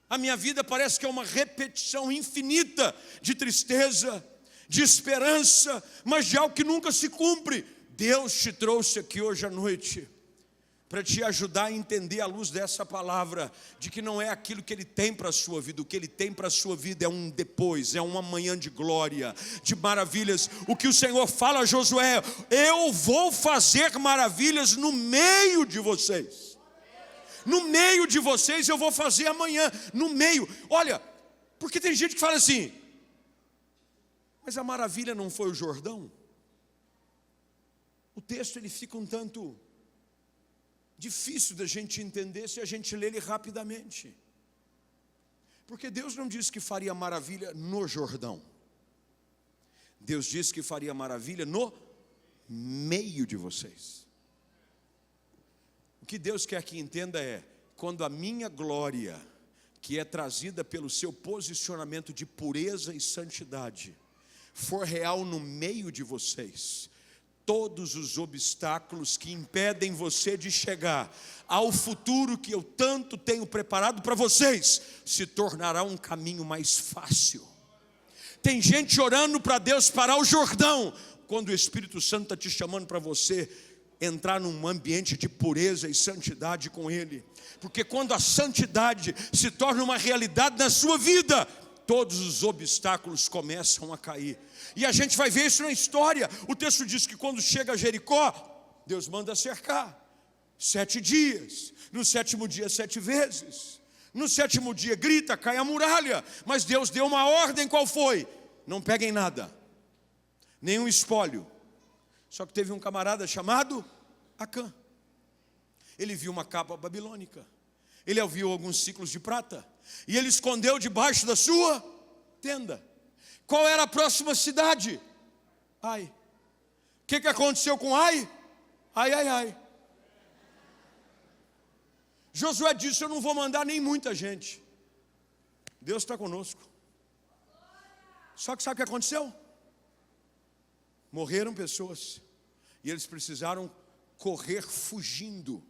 A minha vida parece que é uma repetição infinita de tristeza, de esperança, mas de algo que nunca se cumpre. Deus te trouxe aqui hoje à noite para te ajudar a entender, à luz dessa palavra, de que não é aquilo que Ele tem para a sua vida. O que Ele tem para a sua vida é um depois, é um amanhã de glória, de maravilhas. O que o Senhor fala a Josué: eu vou fazer maravilhas no meio de vocês. No meio de vocês eu vou fazer amanhã, no meio. Olha, porque tem gente que fala assim: mas a maravilha não foi o Jordão? O texto ele fica um tanto difícil da gente entender se a gente lê ele rapidamente. Porque Deus não disse que faria maravilha no Jordão. Deus disse que faria maravilha no meio de vocês. O que Deus quer que entenda é: quando a minha glória, que é trazida pelo seu posicionamento de pureza e santidade, for real no meio de vocês, todos os obstáculos que impedem você de chegar ao futuro que eu tanto tenho preparado para vocês, se tornará um caminho mais fácil. Tem gente orando para Deus parar o Jordão, quando o Espírito Santo está te chamando para você entrar num ambiente de pureza e santidade com Ele. Porque quando a santidade se torna uma realidade na sua vida, todos os obstáculos começam a cair. E a gente vai ver isso na história. O texto diz que quando chega a Jericó, Deus manda cercar 7 dias, no 7º dia 7 vezes. No 7º dia grita, cai a muralha. Mas Deus deu uma ordem, qual foi? Não peguem nada, nenhum espólio. Só que teve um camarada chamado Acã. Ele viu uma capa babilônica, ele viu alguns ciclos de prata, e ele escondeu debaixo da sua tenda. Qual era a próxima cidade? Ai. O que aconteceu com Ai? Ai, ai, ai. Josué disse, eu não vou mandar nem muita gente. Deus está conosco. Só que sabe o que aconteceu? Morreram pessoas, e eles precisaram correr fugindo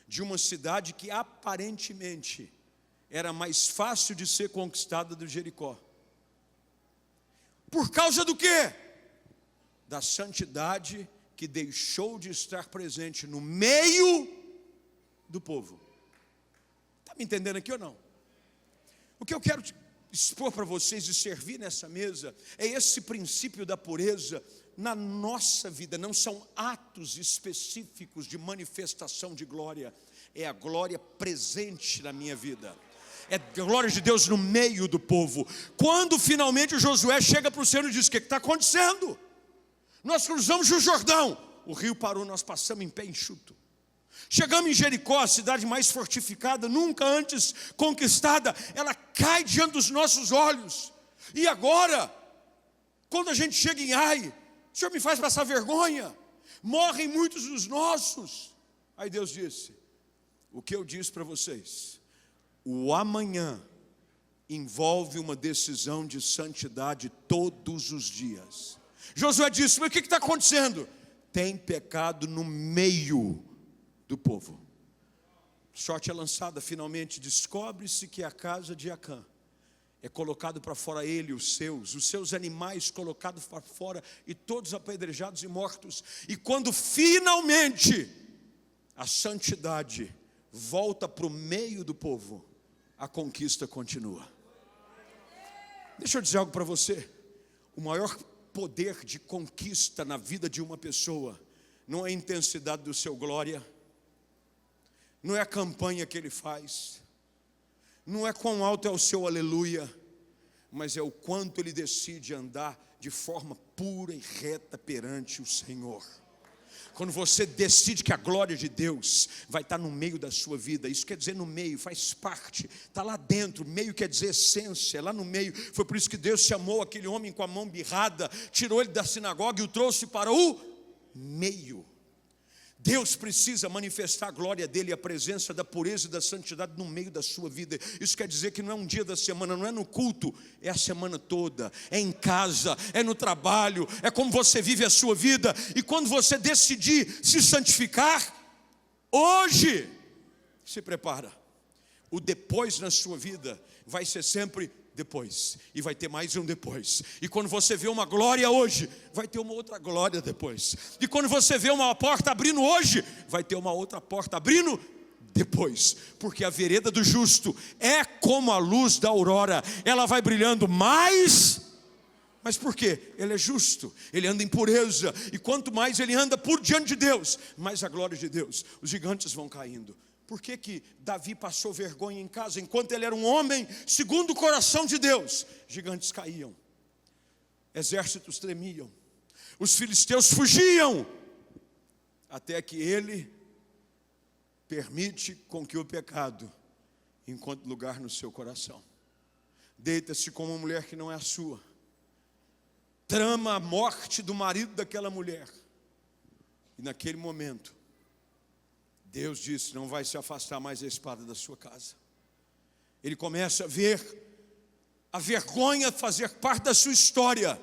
de uma cidade que aparentemente era mais fácil de ser conquistada do Jericó. Por causa do quê? Da santidade que deixou de estar presente no meio do povo. Está me entendendo aqui ou não? O que eu quero expor para vocês e servir nessa mesa é esse princípio da pureza na nossa vida. Não são atos específicos de manifestação de glória, é a glória presente na minha vida, é a glória de Deus no meio do povo. Quando finalmente o Josué chega para o Senhor e diz, o que está acontecendo? Nós cruzamos o Jordão, o rio parou, nós passamos em pé enxuto. Chegamos em Jericó, a cidade mais fortificada, nunca antes conquistada, ela cai diante dos nossos olhos. E agora, quando a gente chega em Ai, o Senhor me faz passar vergonha, morrem muitos dos nossos. Aí Deus disse, o que eu disse para vocês, o amanhã envolve uma decisão de santidade todos os dias. Josué disse, mas o que está acontecendo? Tem pecado no meio do povo. Sorte é lançada, finalmente descobre-se que a casa de Acã é colocado para fora ele, os seus animais colocados para fora, e todos apedrejados e mortos. E quando finalmente a santidade volta para o meio do povo, a conquista continua. Deixa eu dizer algo para você, o maior poder de conquista na vida de uma pessoa não é a intensidade do seu glória, não é a campanha que ele faz, não é quão alto é o seu aleluia, mas é o quanto ele decide andar de forma pura e reta perante o Senhor. Quando você decide que a glória de Deus vai estar no meio da sua vida, isso quer dizer no meio, faz parte, está lá dentro, meio quer dizer essência, lá no meio. Foi por isso que Deus chamou aquele homem com a mão birrada, tirou ele da sinagoga e o trouxe para o meio. Deus precisa manifestar a glória dele, a presença da pureza e da santidade no meio da sua vida. Isso quer dizer que não é um dia da semana, não é no culto, é a semana toda, é em casa, é no trabalho, é como você vive a sua vida. E quando você decidir se santificar, hoje, se prepara, o depois na sua vida vai ser sempre depois, e vai ter mais um depois. E quando você vê uma glória hoje, vai ter uma outra glória depois. E quando você vê uma porta abrindo hoje, vai ter uma outra porta abrindo depois. Porque a vereda do justo é como a luz da aurora, ela vai brilhando mais. Mas por quê? Ele é justo, ele anda em pureza, e quanto mais ele anda por diante de Deus, mais a glória de Deus, os gigantes vão caindo. Por que Davi passou vergonha em casa? Enquanto ele era um homem segundo o coração de Deus, gigantes caíam, exércitos tremiam, os filisteus fugiam, até que ele permite com que o pecado encontre lugar no seu coração. Deita-se com uma mulher que não é a sua, trama a morte do marido daquela mulher, e naquele momento Deus disse, não vai se afastar mais a espada da sua casa. Ele começa a ver a vergonha fazer parte da sua história,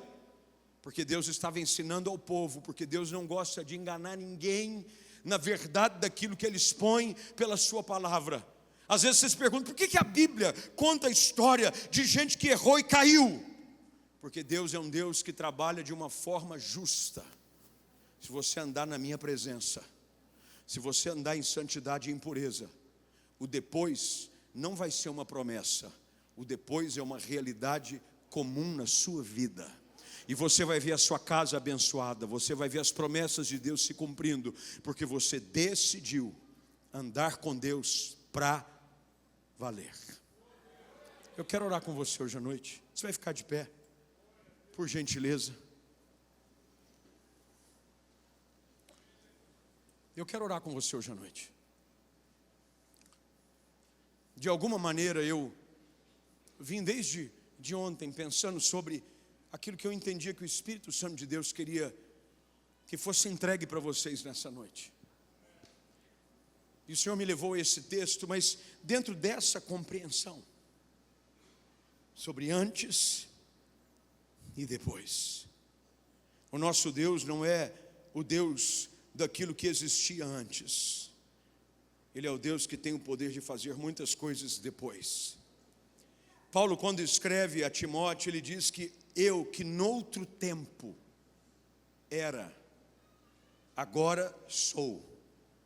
porque Deus estava ensinando ao povo, porque Deus não gosta de enganar ninguém na verdade daquilo que Ele expõe pela sua palavra. Às vezes você se pergunta, por que a Bíblia conta a história de gente que errou e caiu? Porque Deus é um Deus que trabalha de uma forma justa. Se você andar na minha presença, se você andar em santidade e em pureza, o depois não vai ser uma promessa, o depois é uma realidade comum na sua vida. E você vai ver a sua casa abençoada, você vai ver as promessas de Deus se cumprindo, porque você decidiu andar com Deus para valer. Eu quero orar com você hoje à noite. Você vai ficar de pé, por gentileza. Eu quero orar com você hoje à noite. De alguma maneira eu vim desde ontem pensando sobre aquilo que eu entendia que o Espírito Santo de Deus queria que fosse entregue para vocês nessa noite. E o Senhor me levou a esse texto, mas dentro dessa compreensão sobre antes e depois. O nosso Deus não é o Deus daquilo que existia antes. Ele é o Deus que tem o poder de fazer muitas coisas depois. Paulo, quando escreve a Timóteo, ele diz que eu, que noutro tempo era, agora sou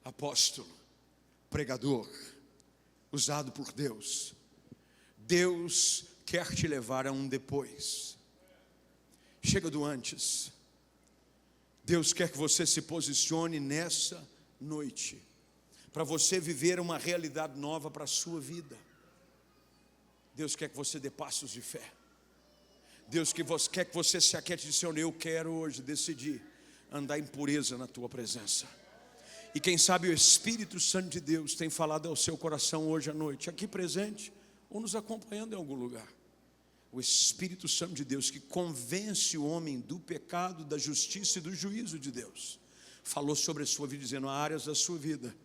apóstolo, pregador, usado por Deus. Deus quer te levar a um depois. Chega do antes. Deus quer que você se posicione nessa noite, para você viver uma realidade nova para a sua vida. Deus quer que você dê passos de fé. Deus quer que você se aquiete e diga: Senhor, eu quero hoje decidir andar em pureza na tua presença. E quem sabe o Espírito Santo de Deus tem falado ao seu coração hoje à noite, aqui presente ou nos acompanhando em algum lugar. O Espírito Santo de Deus que convence o homem do pecado, da justiça e do juízo de Deus, falou sobre a sua vida, dizendo: há áreas da sua vida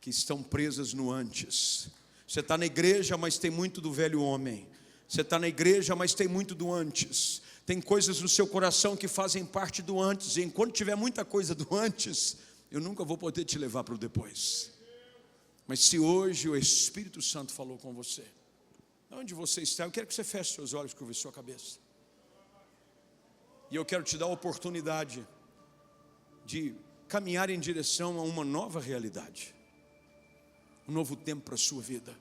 que estão presas no antes. Você está na igreja, mas tem muito do velho homem. Você está na igreja, mas tem muito do antes. Tem coisas no seu coração que fazem parte do antes. E enquanto tiver muita coisa do antes, eu nunca vou poder te levar para o depois. Mas se hoje o Espírito Santo falou com você, onde você está, eu quero que você feche seus olhos, curve sua cabeça. E eu quero te dar a oportunidade de caminhar em direção a uma nova realidade, um novo tempo para a sua vida.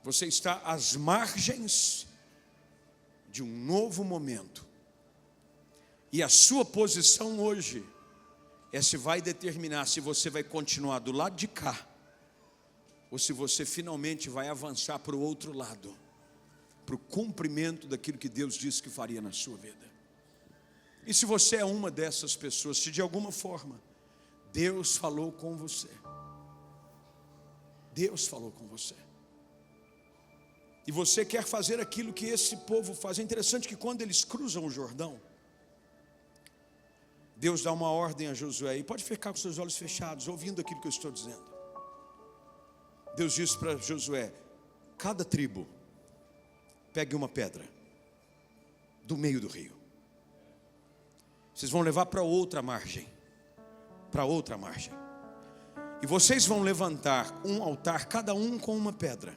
Você está às margens de um novo momento. E a sua posição hoje se vai determinar se você vai continuar do lado de cá, ou se você finalmente vai avançar para o outro lado, para o cumprimento daquilo que Deus disse que faria na sua vida. E se você é uma dessas pessoas, se de alguma forma Deus falou com você, Deus falou com você, e você quer fazer aquilo que esse povo faz. É interessante que quando eles cruzam o Jordão, Deus dá uma ordem a Josué, e pode ficar com seus olhos fechados, ouvindo aquilo que eu estou dizendo. Deus disse para Josué: cada tribo pegue uma pedra do meio do rio. Vocês vão levar para outra margem, e vocês vão levantar um altar, cada um com uma pedra.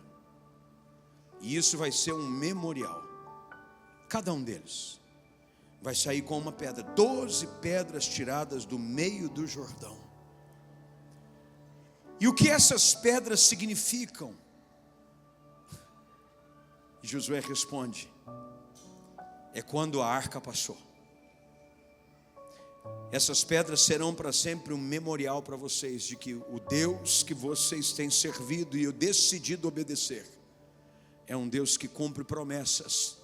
E isso vai ser um memorial. Cada um deles vai sair com uma pedra. 12 pedras tiradas do meio do Jordão. E o que essas pedras significam? E Josué responde: é quando a arca passou. Essas pedras serão para sempre um memorial para vocês de que o Deus que vocês têm servido e decidido obedecer é um Deus que cumpre promessas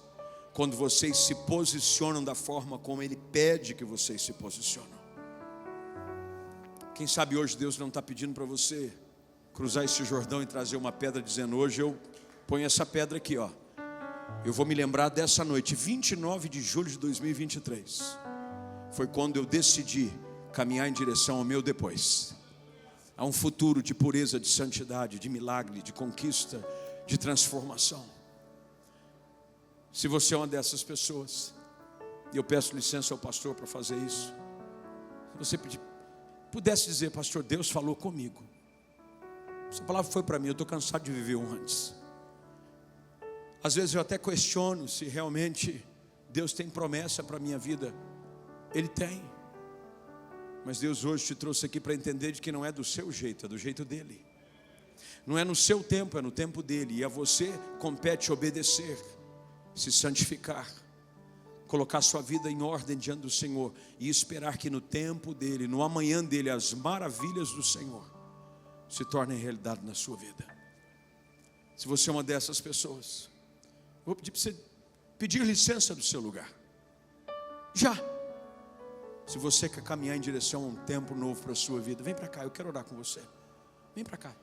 quando vocês se posicionam da forma como Ele pede que vocês se posicionam. Quem sabe hoje Deus não está pedindo para você cruzar esse Jordão e trazer uma pedra dizendo: hoje eu ponho essa pedra aqui, ó. Eu vou me lembrar dessa noite, 29 de julho de 2023. Foi quando eu decidi caminhar em direção ao meu depois. A um futuro de pureza, de santidade, de milagre, de conquista, de transformação. Se você é uma dessas pessoas, e eu peço licença ao pastor para fazer isso, se você pudesse dizer: pastor, Deus falou comigo, essa palavra foi para mim, eu estou cansado de viver um antes. Às vezes eu até questiono se realmente Deus tem promessa para a minha vida. Ele tem, mas Deus hoje te trouxe aqui para entender de que não é do seu jeito, é do jeito dele. Não é no seu tempo, é no tempo dele. E a você compete obedecer, se santificar, colocar sua vida em ordem diante do Senhor e esperar que no tempo dele, no amanhã dele, as maravilhas do Senhor se tornem realidade na sua vida. Se você é uma dessas pessoas, Vou pedir para você pedir licença do seu lugar. Já. Se você quer caminhar em direção a um tempo novo para a sua vida, vem para cá, eu quero orar com você. Vem para cá.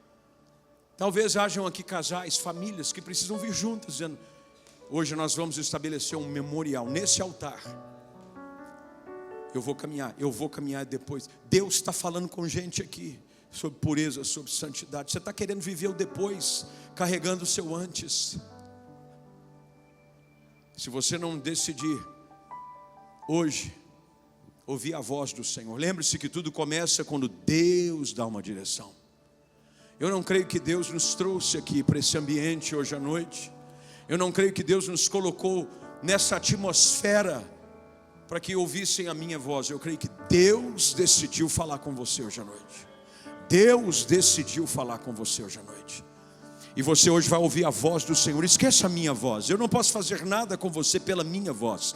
Talvez hajam aqui casais, famílias que precisam vir juntas, dizendo: hoje nós vamos estabelecer um memorial nesse altar. Eu vou caminhar depois. Deus está falando com gente aqui sobre pureza, sobre santidade. Você está querendo viver o depois, carregando o seu antes. Se você não decidir hoje ouvir a voz do Senhor, lembre-se que tudo começa quando Deus dá uma direção. Eu não creio que Deus nos trouxe aqui para esse ambiente hoje à noite. Eu não creio que Deus nos colocou nessa atmosfera para que ouvissem a minha voz. Eu creio que Deus decidiu falar com você hoje à noite. Deus decidiu falar com você hoje à noite. E você hoje vai ouvir a voz do Senhor. Esqueça a minha voz. Eu não posso fazer nada com você pela minha voz.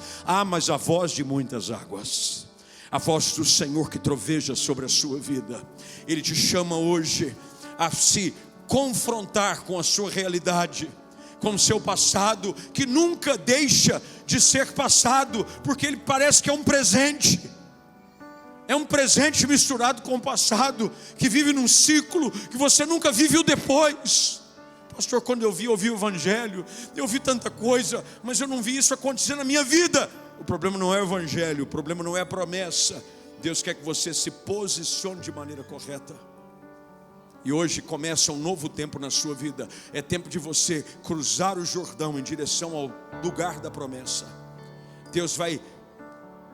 Mas a voz de muitas águas, a voz do Senhor que troveja sobre a sua vida. Ele te chama hoje a se confrontar com a sua realidade, com o seu passado, que nunca deixa de ser passado, porque ele parece que é um presente. É um presente misturado com o passado, que vive num ciclo que você nunca vive o depois. Pastor, quando eu ouvi o Evangelho, eu vi tanta coisa, mas eu não vi isso acontecer na minha vida. O problema não é o Evangelho, o problema não é a promessa. Deus quer que você se posicione de maneira correta. E hoje começa um novo tempo na sua vida. É tempo de você cruzar o Jordão em direção ao lugar da promessa. Deus vai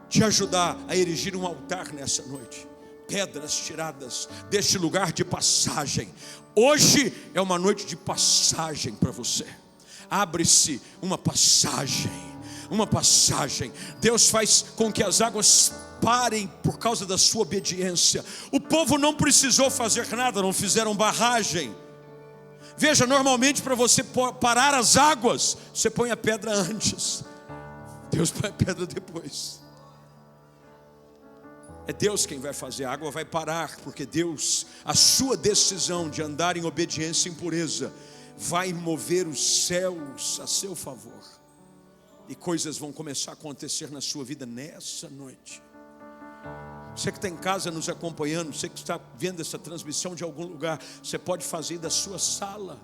te ajudar a erigir um altar nessa noite. Pedras tiradas deste lugar de passagem. Hoje é uma noite de passagem para você. Abre-se uma passagem. Uma passagem. Deus faz com que as águas parem por causa da sua obediência. O povo não precisou fazer nada, não fizeram barragem. Veja, normalmente para você parar as águas, você põe a pedra antes. Deus põe a pedra depois. É Deus quem vai fazer, a água vai parar, porque Deus, a sua decisão de andar em obediência e em pureza, vai mover os céus a seu favor. E coisas vão começar a acontecer na sua vida nessa noite. Você que está em casa nos acompanhando, você que está vendo essa transmissão de algum lugar, você pode fazer da sua sala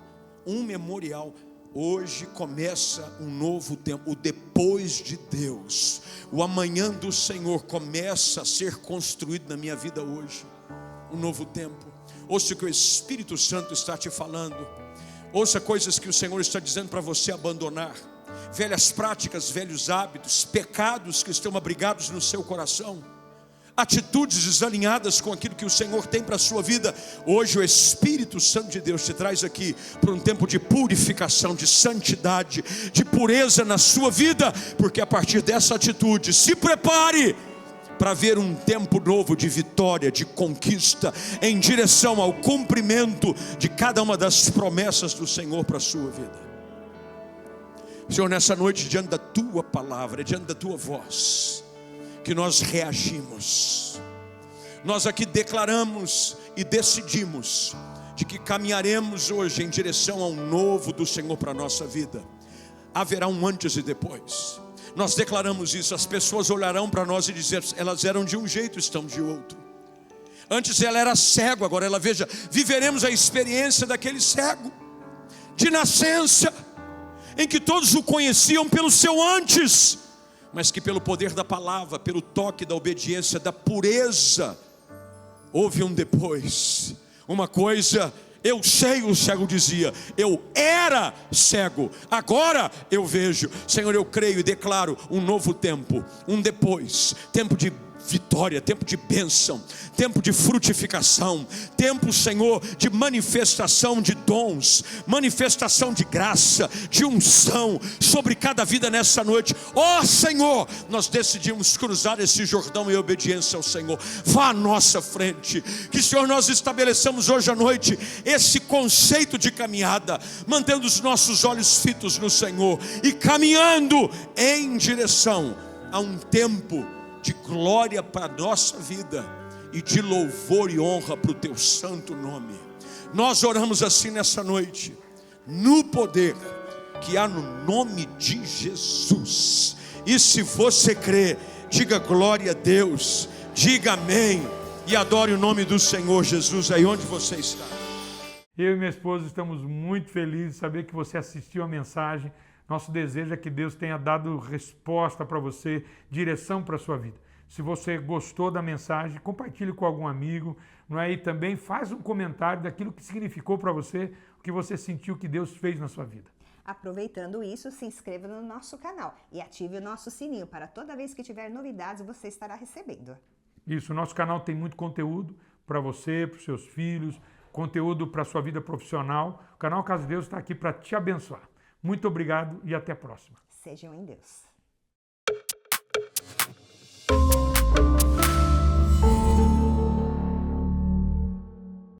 um memorial. Hoje começa um novo tempo, o depois de Deus. O amanhã do Senhor começa a ser construído na minha vida hoje. Um novo tempo. Ouça o que o Espírito Santo está te falando. Ouça coisas que o Senhor está dizendo para você abandonar. Velhas práticas, velhos hábitos, pecados que estão abrigados no seu coração. Atitudes desalinhadas com aquilo que o Senhor tem para a sua vida. Hoje o Espírito Santo de Deus te traz aqui para um tempo de purificação, de santidade, de pureza na sua vida. Porque a partir dessa atitude, se prepare para ver um tempo novo de vitória, de conquista, em direção ao cumprimento de cada uma das promessas do Senhor para a sua vida. Senhor, nessa noite, diante da Tua palavra, diante da Tua voz, que nós reagimos. Nós aqui declaramos e decidimos de que caminharemos hoje em direção ao novo do Senhor para a nossa vida. Haverá um antes e depois. Nós declaramos isso, as pessoas olharão para nós e dizer, elas eram de um jeito, estão de outro. Antes ela era cego, agora ela veja, viveremos a experiência daquele cego, de nascença, em que todos o conheciam pelo seu antes, mas que pelo poder da palavra, pelo toque da obediência, da pureza, houve um depois. Uma coisa, eu sei, o cego dizia, eu era cego, agora eu vejo. Senhor, eu creio e declaro um novo tempo, um depois, tempo de vitória, tempo de bênção, tempo de frutificação, tempo, Senhor, de manifestação de dons, manifestação de graça, de unção sobre cada vida nessa noite. Ó Senhor, nós decidimos cruzar esse Jordão em obediência ao Senhor. Vá à nossa frente, que Senhor, nós estabeleçamos hoje à noite esse conceito de caminhada, mantendo os nossos olhos fitos no Senhor e caminhando em direção a um tempo de glória para a nossa vida e de louvor e honra para o Teu santo nome. Nós oramos assim nessa noite, no poder que há no nome de Jesus. E se você crê, diga glória a Deus, diga amém e adore o nome do Senhor Jesus aí onde você está. Eu e minha esposa estamos muito felizes de saber que você assistiu a mensagem. Nosso desejo é que Deus tenha dado resposta para você, direção para a sua vida. Se você gostou da mensagem, compartilhe com algum amigo, não é? E também faz um comentário daquilo que significou para você, o que você sentiu que Deus fez na sua vida. Aproveitando isso, se inscreva no nosso canal e ative o nosso sininho para toda vez que tiver novidades você estará recebendo. Isso, o nosso canal tem muito conteúdo para você, para os seus filhos, conteúdo para a sua vida profissional. O canal Casa de Deus está aqui para te abençoar. Muito obrigado e até a próxima. Sejam em Deus.